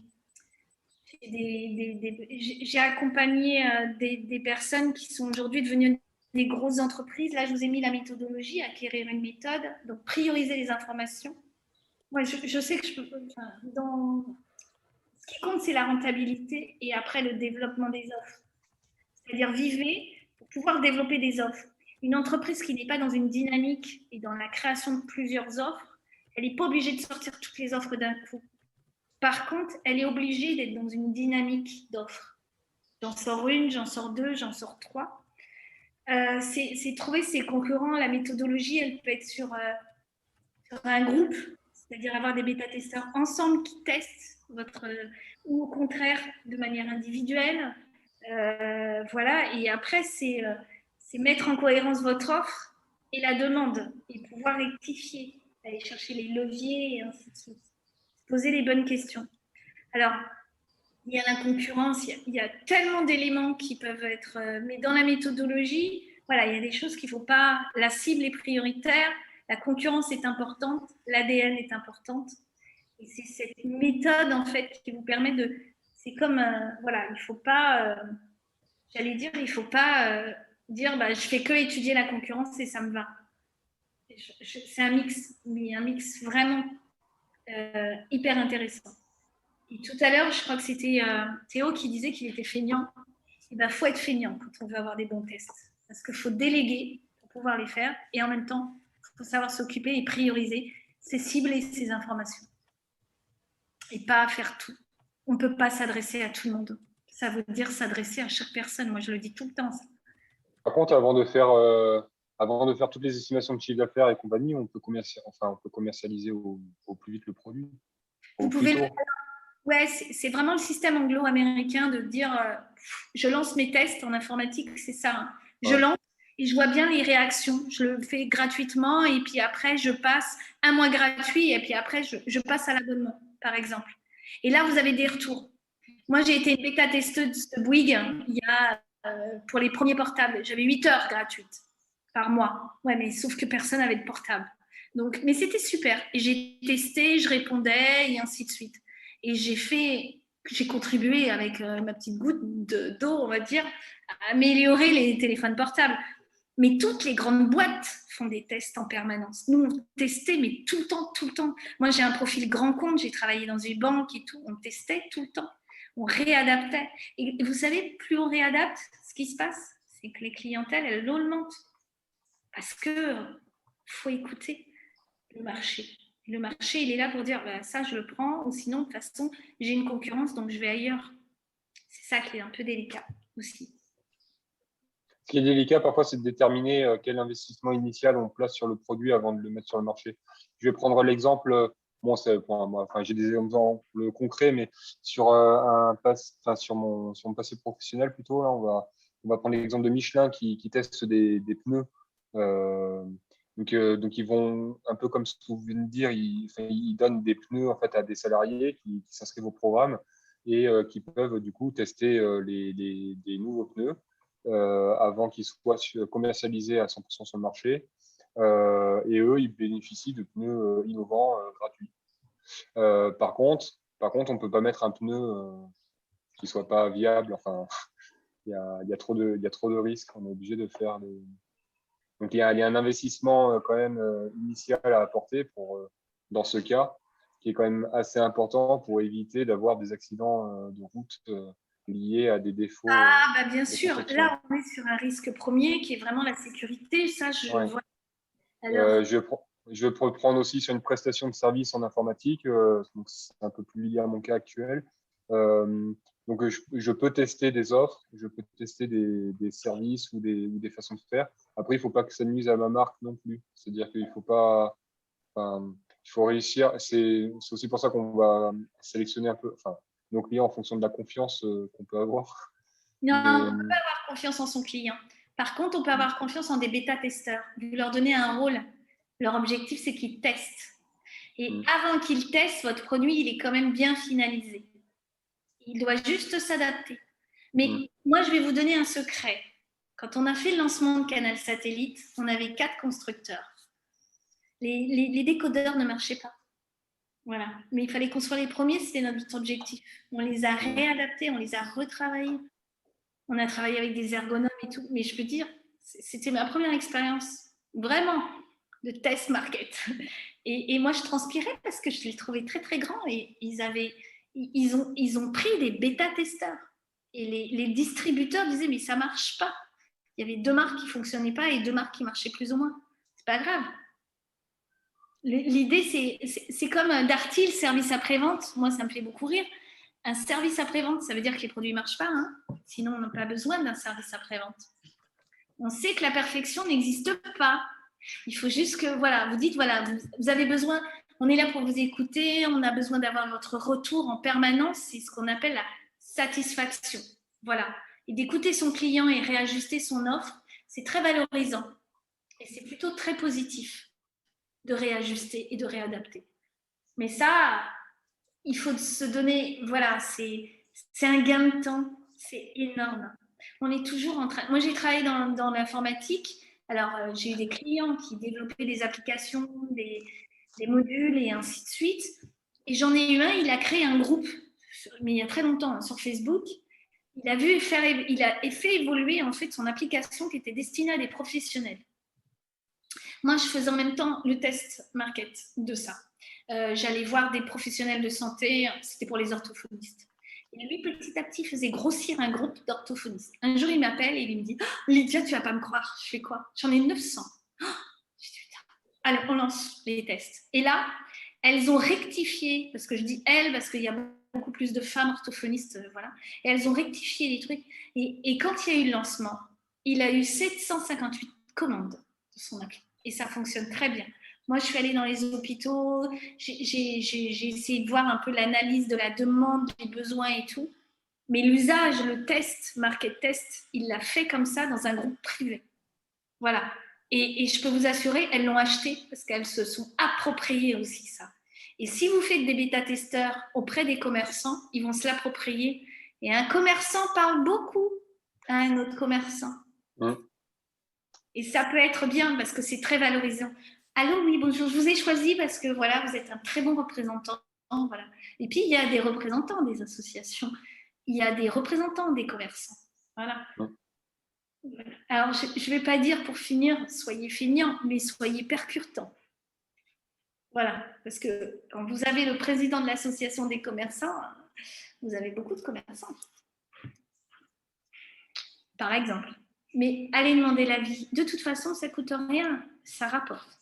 accompagné des personnes qui sont aujourd'hui devenues des grosses entreprises. Là, je vous ai mis la méthodologie, acquérir une méthode, donc prioriser les informations. Moi, je sais que ce qui compte, c'est la rentabilité et après le développement des offres. C'est-à-dire vivez pour pouvoir développer des offres. Une entreprise qui n'est pas dans une dynamique et dans la création de plusieurs offres, elle n'est pas obligée de sortir toutes les offres d'un coup. Par contre, elle est obligée d'être dans une dynamique d'offres. J'en sors une, j'en sors deux, j'en sors trois. C'est trouver ses concurrents. La méthodologie, elle peut être sur un groupe, c'est-à-dire avoir des bêta-testeurs ensemble qui testent ou au contraire de manière individuelle. Voilà. Et après, c'est mettre en cohérence votre offre et la demande et pouvoir rectifier, aller chercher les leviers et ainsi de suite. Poser les bonnes questions. Alors, il y a la concurrence, il y a tellement d'éléments qui peuvent être... mais dans la méthodologie, voilà, il y a des choses qu'il ne faut pas... La cible est prioritaire, la concurrence est importante, l'ADN est importante. Et c'est cette méthode, en fait, qui vous permet de... C'est comme... voilà, il ne faut pas... j'allais dire, il ne faut pas dire, bah, je fais que étudier la concurrence et ça me va. C'est un mix, mais un mix vraiment hyper intéressant. Et tout à l'heure, je crois que c'était Théo qui disait qu'il était feignant. Il faut être feignant quand on veut avoir des bons tests. Parce qu'il faut déléguer pour pouvoir les faire. Et en même temps, il faut savoir s'occuper et prioriser ses cibles et ses informations. Et pas faire tout. On ne peut pas s'adresser à tout le monde. Ça veut dire s'adresser à chaque personne. Moi, je le dis tout le temps. Ça. Par contre, avant de faire toutes les estimations de chiffre d'affaires et compagnie, on peut commercialiser au plus vite le produit. Vous pouvez... Ouais, c'est vraiment le système anglo-américain de dire je lance mes tests en informatique, c'est ça. Hein. Je lance et je vois bien les réactions. Je le fais gratuitement et puis après, je passe un mois gratuit et puis après, je passe à l'abonnement, par exemple. Et là, vous avez des retours. Moi, j'ai été bêta-testeuse de Bouygues il y a, pour les premiers portables. J'avais 8 heures gratuites par mois. Ouais, mais sauf que personne n'avait de portable. Donc, mais c'était super. Et j'ai testé, je répondais et ainsi de suite. Et j'ai fait j'ai contribué avec ma petite goutte d'eau, on va dire, à améliorer les téléphones portables. Mais toutes les grandes boîtes font des tests en permanence. Nous, on testait, mais tout le temps, tout le temps. Moi, j'ai un profil grand compte, j'ai travaillé dans une banque et tout. On testait tout le temps. On réadaptait. Et vous savez, plus on réadapte, ce qui se passe, c'est que les clientèles, elles augmentent. Parce qu'il faut écouter le marché. Le marché, il est là pour dire ça, je le prends, ou sinon, de toute façon, j'ai une concurrence, donc je vais ailleurs. C'est ça qui est un peu délicat aussi. Ce qui est délicat parfois, c'est de déterminer quel investissement initial on place sur le produit avant de le mettre sur le marché. Je vais prendre l'exemple, j'ai des exemples concrets, mais sur sur mon passé professionnel plutôt, là, on va prendre l'exemple de Michelin qui teste des pneus. Donc ils vont, un peu comme ce que vous venez de dire, ils donnent des pneus en fait à des salariés qui s'inscrivent au programme et qui peuvent du coup tester des nouveaux pneus avant qu'ils soient commercialisés à 100% sur le marché. Et eux, ils bénéficient de pneus innovants gratuits. Par contre, on ne peut pas mettre un pneu qui ne soit pas viable. Enfin, il y a trop de risques. On est obligé de faire des... Donc, il y a un investissement quand même initial à apporter dans ce cas, qui est quand même assez important pour éviter d'avoir des accidents de route liés à des défauts. Bien sûr. Là, on est sur un risque premier qui est vraiment la sécurité. Ça, je vois. Alors... je peux prendre aussi sur une prestation de service en informatique. Donc c'est un peu plus lié à mon cas actuel. Donc, je peux tester des offres, je peux tester des services ou des façons de faire. Après, il ne faut pas que ça nuise à ma marque non plus. C'est-à-dire qu'il faut pas... il faut réussir. C'est aussi pour ça qu'on va sélectionner un peu nos clients en fonction de la confiance qu'on peut avoir. Non, on ne peut pas avoir confiance en son client. Par contre, on peut avoir confiance en des bêta-testeurs. Vous leur donnez un rôle. Leur objectif, c'est qu'ils testent. Et avant qu'ils testent, votre produit, il est quand même bien finalisé. Il doit juste s'adapter. Mais moi, je vais vous donner un secret. Quand on a fait le lancement de Canal Satellite, on avait 4 constructeurs. Les décodeurs ne marchaient pas. Voilà. Mais il fallait qu'on soit les premiers, c'était notre objectif. On les a réadaptés, on les a retravaillés. On a travaillé avec des ergonomes et tout. Mais je peux dire, c'était ma première expérience, vraiment, de test market. Et moi, je transpirais parce que je les trouvais très, très grands. Et ils ont pris des bêta-testeurs. Et les distributeurs disaient, mais ça ne marche pas. Il y avait 2 marques qui ne fonctionnaient pas et 2 marques qui marchaient plus ou moins. Ce n'est pas grave. L'idée, c'est comme Darty, le service après-vente. Moi, ça me fait beaucoup rire. Un service après-vente, ça veut dire que les produits ne marchent pas. Hein. Sinon, on n'a pas besoin d'un service après-vente. On sait que la perfection n'existe pas. Il faut juste que, voilà, vous dites, voilà, vous avez besoin, on est là pour vous écouter, on a besoin d'avoir votre retour en permanence. C'est ce qu'on appelle la satisfaction. Voilà. Et d'écouter son client et réajuster son offre, c'est très valorisant. Et c'est plutôt très positif de réajuster et de réadapter. Mais ça, il faut se donner, voilà, c'est un gain de temps, c'est énorme. On est toujours en train... Moi, j'ai travaillé dans l'informatique. Alors, j'ai eu des clients qui développaient des applications, des modules et ainsi de suite. Et j'en ai eu un, il a créé un groupe, mais il y a très longtemps, sur Facebook. Il a fait évoluer en fait son application qui était destinée à des professionnels. Moi, je faisais en même temps le test market de ça. J'allais voir des professionnels de santé, c'était pour les orthophonistes. Et lui, petit à petit, faisait grossir un groupe d'orthophonistes. Un jour, il m'appelle et il me dit « Lydia, tu ne vas pas me croire, je fais quoi? J'en ai 900. » Je dis « Putain, allez, on lance les tests. » Et là, elles ont rectifié, parce que je dis « elles » parce qu'il y a beaucoup plus de femmes orthophonistes, voilà. Et elles ont rectifié les trucs. Et quand il y a eu le lancement, il a eu 758 commandes de son appli. Et ça fonctionne très bien. Moi, je suis allée dans les hôpitaux, j'ai essayé de voir un peu l'analyse de la demande, des besoins et tout. Mais l'usage, le test, market test, il l'a fait comme ça dans un groupe privé. Voilà. Et je peux vous assurer, elles l'ont acheté parce qu'elles se sont appropriées aussi ça. Et si vous faites des bêta-testeurs auprès des commerçants, ils vont se l'approprier. Et un commerçant parle beaucoup à un autre commerçant. Et ça peut être bien parce que c'est très valorisant. Allô, oui, bonjour, je vous ai choisi parce que voilà, vous êtes un très bon représentant Voilà. Et puis, il y a des représentants des associations, il y a des représentants des commerçants. Voilà. Voilà. Alors, je ne vais pas dire pour finir, soyez feignants, mais soyez percutants. Voilà, parce que quand vous avez le président de l'association des commerçants, vous avez beaucoup de commerçants, par exemple. Mais allez demander l'avis. De toute façon, ça ne coûte rien, ça rapporte.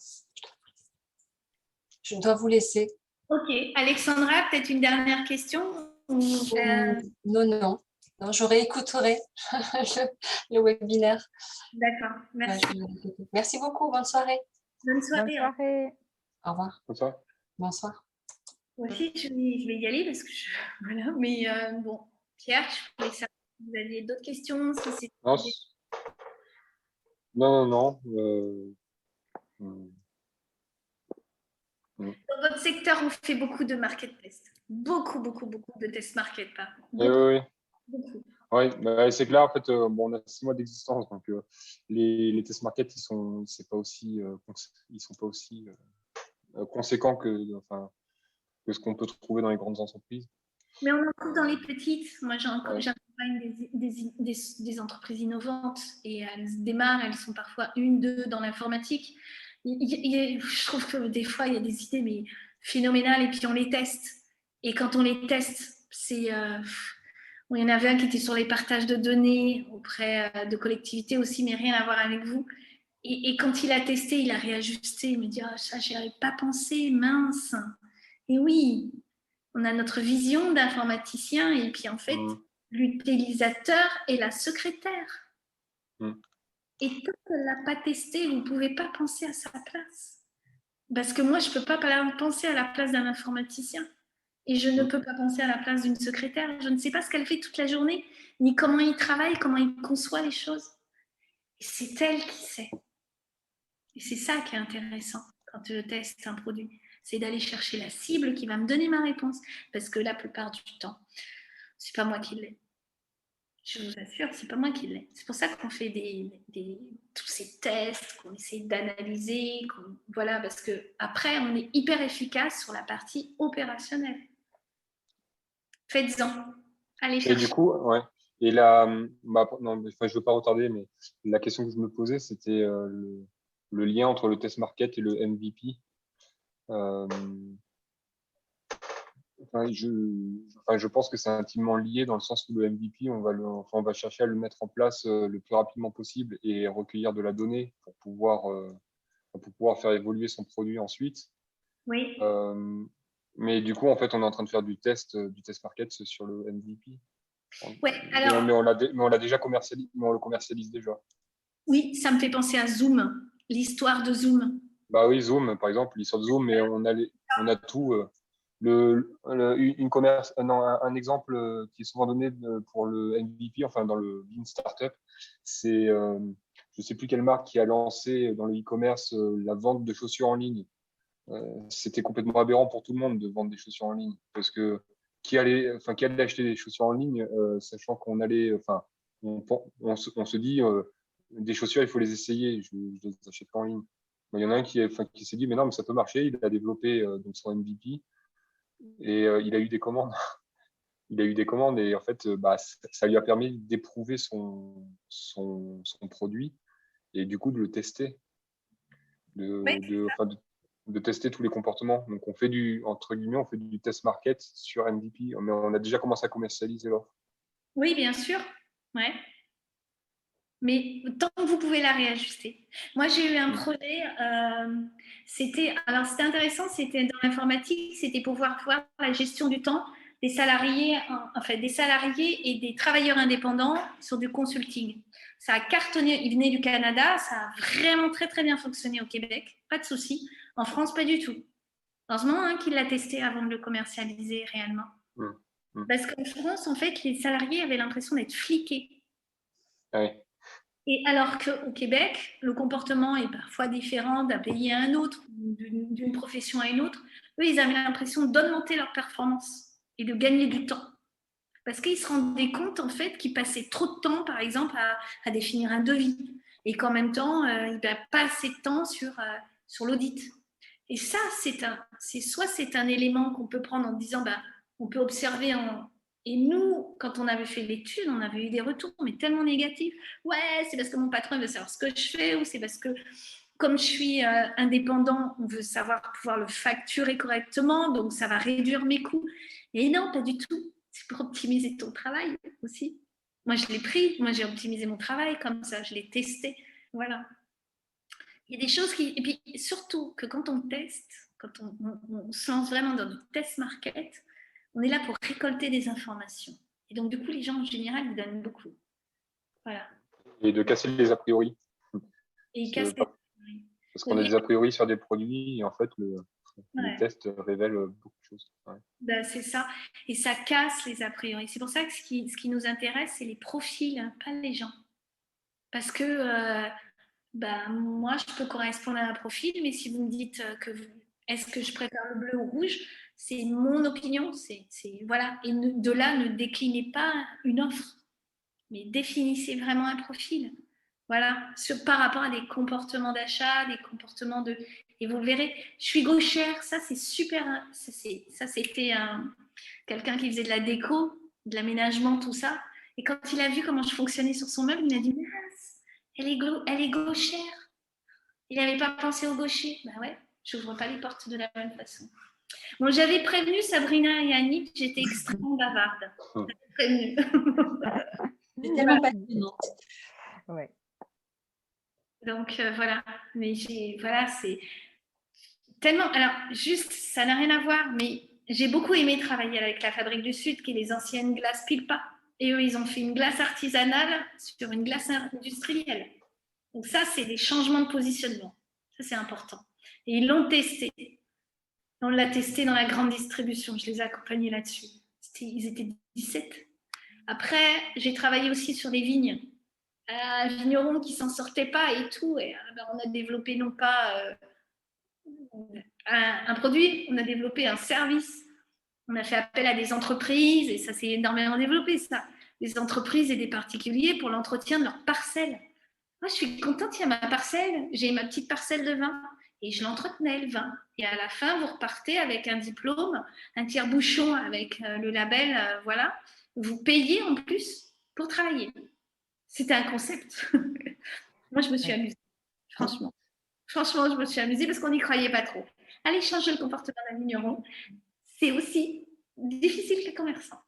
Je dois vous laisser. Ok, Alexandra, peut-être une dernière question Non, je réécouterai le webinaire. D'accord, merci. Merci beaucoup, bonne soirée. Bonne soirée. Bonne soirée. Au revoir. Bonsoir. Bonsoir. Moi aussi, je vais y aller parce que voilà, mais bon, Pierre, je voulais savoir si vous aviez d'autres questions. Si Non. Dans votre secteur, on fait beaucoup de market test. Beaucoup de test market, pardon. Oui. Beaucoup. Oui, bah, c'est que là, en fait, on a 6 mois d'existence, donc les test market, ils sont pas aussi conséquents que ce qu'on peut trouver dans les grandes entreprises. Mais on en trouve dans les petites. Moi, j'accompagne des entreprises innovantes et elles démarrent, elles sont parfois 1, 2 dans l'informatique. Je trouve que des fois, il y a des idées mais phénoménales et puis on les teste. Et quand on les teste, c'est... il y en avait un qui était sur les partages de données auprès de collectivités aussi, mais rien à voir avec vous. Et quand il a testé, il a réajusté. Il me dit « ça, j'y avais pas pensé, mince !» Et oui, on a notre vision d'informaticien et puis en fait, l'utilisateur est la secrétaire. Et tant qu'elle ne l'a pas testé, vous ne pouvez pas penser à sa place. Parce que moi, je ne peux pas penser à la place d'un informaticien. Et je ne peux pas penser à la place d'une secrétaire. Je ne sais pas ce qu'elle fait toute la journée, ni comment il travaille, comment il conçoit les choses. Et c'est elle qui sait. Et c'est ça qui est intéressant quand je teste un produit. C'est d'aller chercher la cible qui va me donner ma réponse. Parce que la plupart du temps, ce n'est pas moi qui l'ai. Je vous assure, ce n'est pas moi qui l'ai. C'est pour ça qu'on fait tous ces tests, qu'on essaie d'analyser. Voilà, parce qu'après, on est hyper efficace sur la partie opérationnelle. Faites-en. Allez chercher. Et du coup, ouais. Et là, je ne veux pas retarder, mais la question que je me posais, c'était le lien entre le test market et le MVP. Je pense que c'est intimement lié dans le sens où le MVP, on va chercher à le mettre en place le plus rapidement possible et recueillir de la donnée pour pouvoir faire évoluer son produit ensuite. Oui. Mais du coup, en fait, on est en train de faire du test market sur le MVP. Ouais, alors... Mais on l'a déjà commercialisé, mais on le commercialise déjà. Oui, ça me fait penser à Zoom, l'histoire de Zoom. Bah oui, Zoom, par exemple, l'histoire de Zoom, mais on a tout. Un exemple qui est souvent donné pour le MVP, enfin dans le Lean Startup, c'est, je ne sais plus quelle marque qui a lancé dans le e-commerce la vente de chaussures en ligne. C'était complètement aberrant pour tout le monde de vendre des chaussures en ligne, parce que qui allait acheter des chaussures en ligne, sachant qu'on allait, on se dit des chaussures, il faut les essayer, je les achète pas en ligne. Il y en a un qui s'est dit mais non, mais ça peut marcher. Il a développé donc son MVP et il a eu des commandes. Il a eu des commandes et en fait, ça lui a permis d'éprouver son produit et du coup de le tester, de tester tous les comportements. Donc on fait du test market sur MVP, mais on a déjà commencé à commercialiser l'offre. Oui, bien sûr. Ouais. Mais tant que vous pouvez la réajuster. Moi, j'ai eu un projet, c'était intéressant, c'était dans l'informatique, c'était pour voir la gestion du temps des salariés et des travailleurs indépendants sur du consulting. Ça a cartonné, il venait du Canada, ça a vraiment très très bien fonctionné au Québec, pas de souci. En France, pas du tout. Heureusement qu'il l'a testé avant de le commercialiser réellement. Parce qu'en France, en fait, les salariés avaient l'impression d'être fliqués. Oui. Et alors qu'au Québec, le comportement est parfois différent d'un pays à un autre, d'une profession à une autre. Eux, ils avaient l'impression d'augmenter leur performance et de gagner du temps. Parce qu'ils se rendaient compte, en fait, qu'ils passaient trop de temps, par exemple, à définir un devis. Et qu'en même temps, ils n'avaient pas assez de temps sur l'audit. Et ça, c'est un élément qu'on peut prendre en disant, on peut observer Et nous, quand on avait fait l'étude, on avait eu des retours, mais tellement négatifs. Ouais, c'est parce que mon patron veut savoir ce que je fais, ou c'est parce que, comme je suis indépendant, on veut savoir pouvoir le facturer correctement, donc ça va réduire mes coûts. Et non, pas du tout. C'est pour optimiser ton travail aussi. Moi, je l'ai pris. Moi, j'ai optimisé mon travail comme ça. Je l'ai testé. Voilà. Il y a des choses qui... Et puis, surtout que quand on teste, quand on se lance vraiment dans du test market, on est là pour récolter des informations. Et donc, du coup, les gens, en général, ils donnent beaucoup. Voilà. Et de casser les a priori. Et ils cassent parce qu'on a des a priori sur des produits et en fait, le test révèle beaucoup de choses. Ouais. C'est ça. Et ça casse les a priori. C'est pour ça que ce qui nous intéresse, c'est les profils, pas les gens. Parce que moi, je peux correspondre à un profil, mais si vous me dites est-ce que je préfère le bleu ou rouge, c'est mon opinion. Voilà. Et de là, ne déclinez pas une offre, mais définissez vraiment un profil. Voilà, par rapport à des comportements d'achat, des comportements de... Et vous le verrez, je suis gauchère, ça c'est super... Ça c'était quelqu'un qui faisait de la déco, de l'aménagement, tout ça. Et quand il a vu comment je fonctionnais sur son meuble, il m'a dit, mince, elle est gauchère. Il n'avait pas pensé au gaucher. Ben ouais, je n'ouvre pas les portes de la même façon. Bon, j'avais prévenu Sabrina et Annick, j'étais extrêmement bavarde. J'avais prévenu. C'est tellement passionnant. Ouais. Donc voilà, mais c'est tellement. Alors juste, ça n'a rien à voir, mais j'ai beaucoup aimé travailler avec la Fabrique du Sud, qui est les anciennes glaces Pilpa. Et eux, ils ont fait une glace artisanale sur une glace industrielle. Donc ça, c'est des changements de positionnement. Ça, c'est important. Et ils l'ont testé. On l'a testé dans la grande distribution. Je les ai accompagnés là-dessus. Ils étaient 17. Après, j'ai travaillé aussi sur les vignes. Un vigneron qui s'en sortait pas et tout. Et on a développé non pas un produit, on a développé un service. On a fait appel à des entreprises et ça s'est énormément développé, ça. Des entreprises et des particuliers pour l'entretien de leurs parcelles. Moi, je suis contente, il y a ma parcelle. J'ai ma petite parcelle de vin et je l'entretenais, le vin. Et à la fin, vous repartez avec un diplôme, un tire-bouchon avec le label, voilà. Vous payez en plus pour travailler. C'était un concept. Moi, je me suis amusée, franchement. Franchement, je me suis amusée parce qu'on n'y croyait pas trop. Aller changer le comportement d'un vigneron, c'est aussi difficile que commerçant.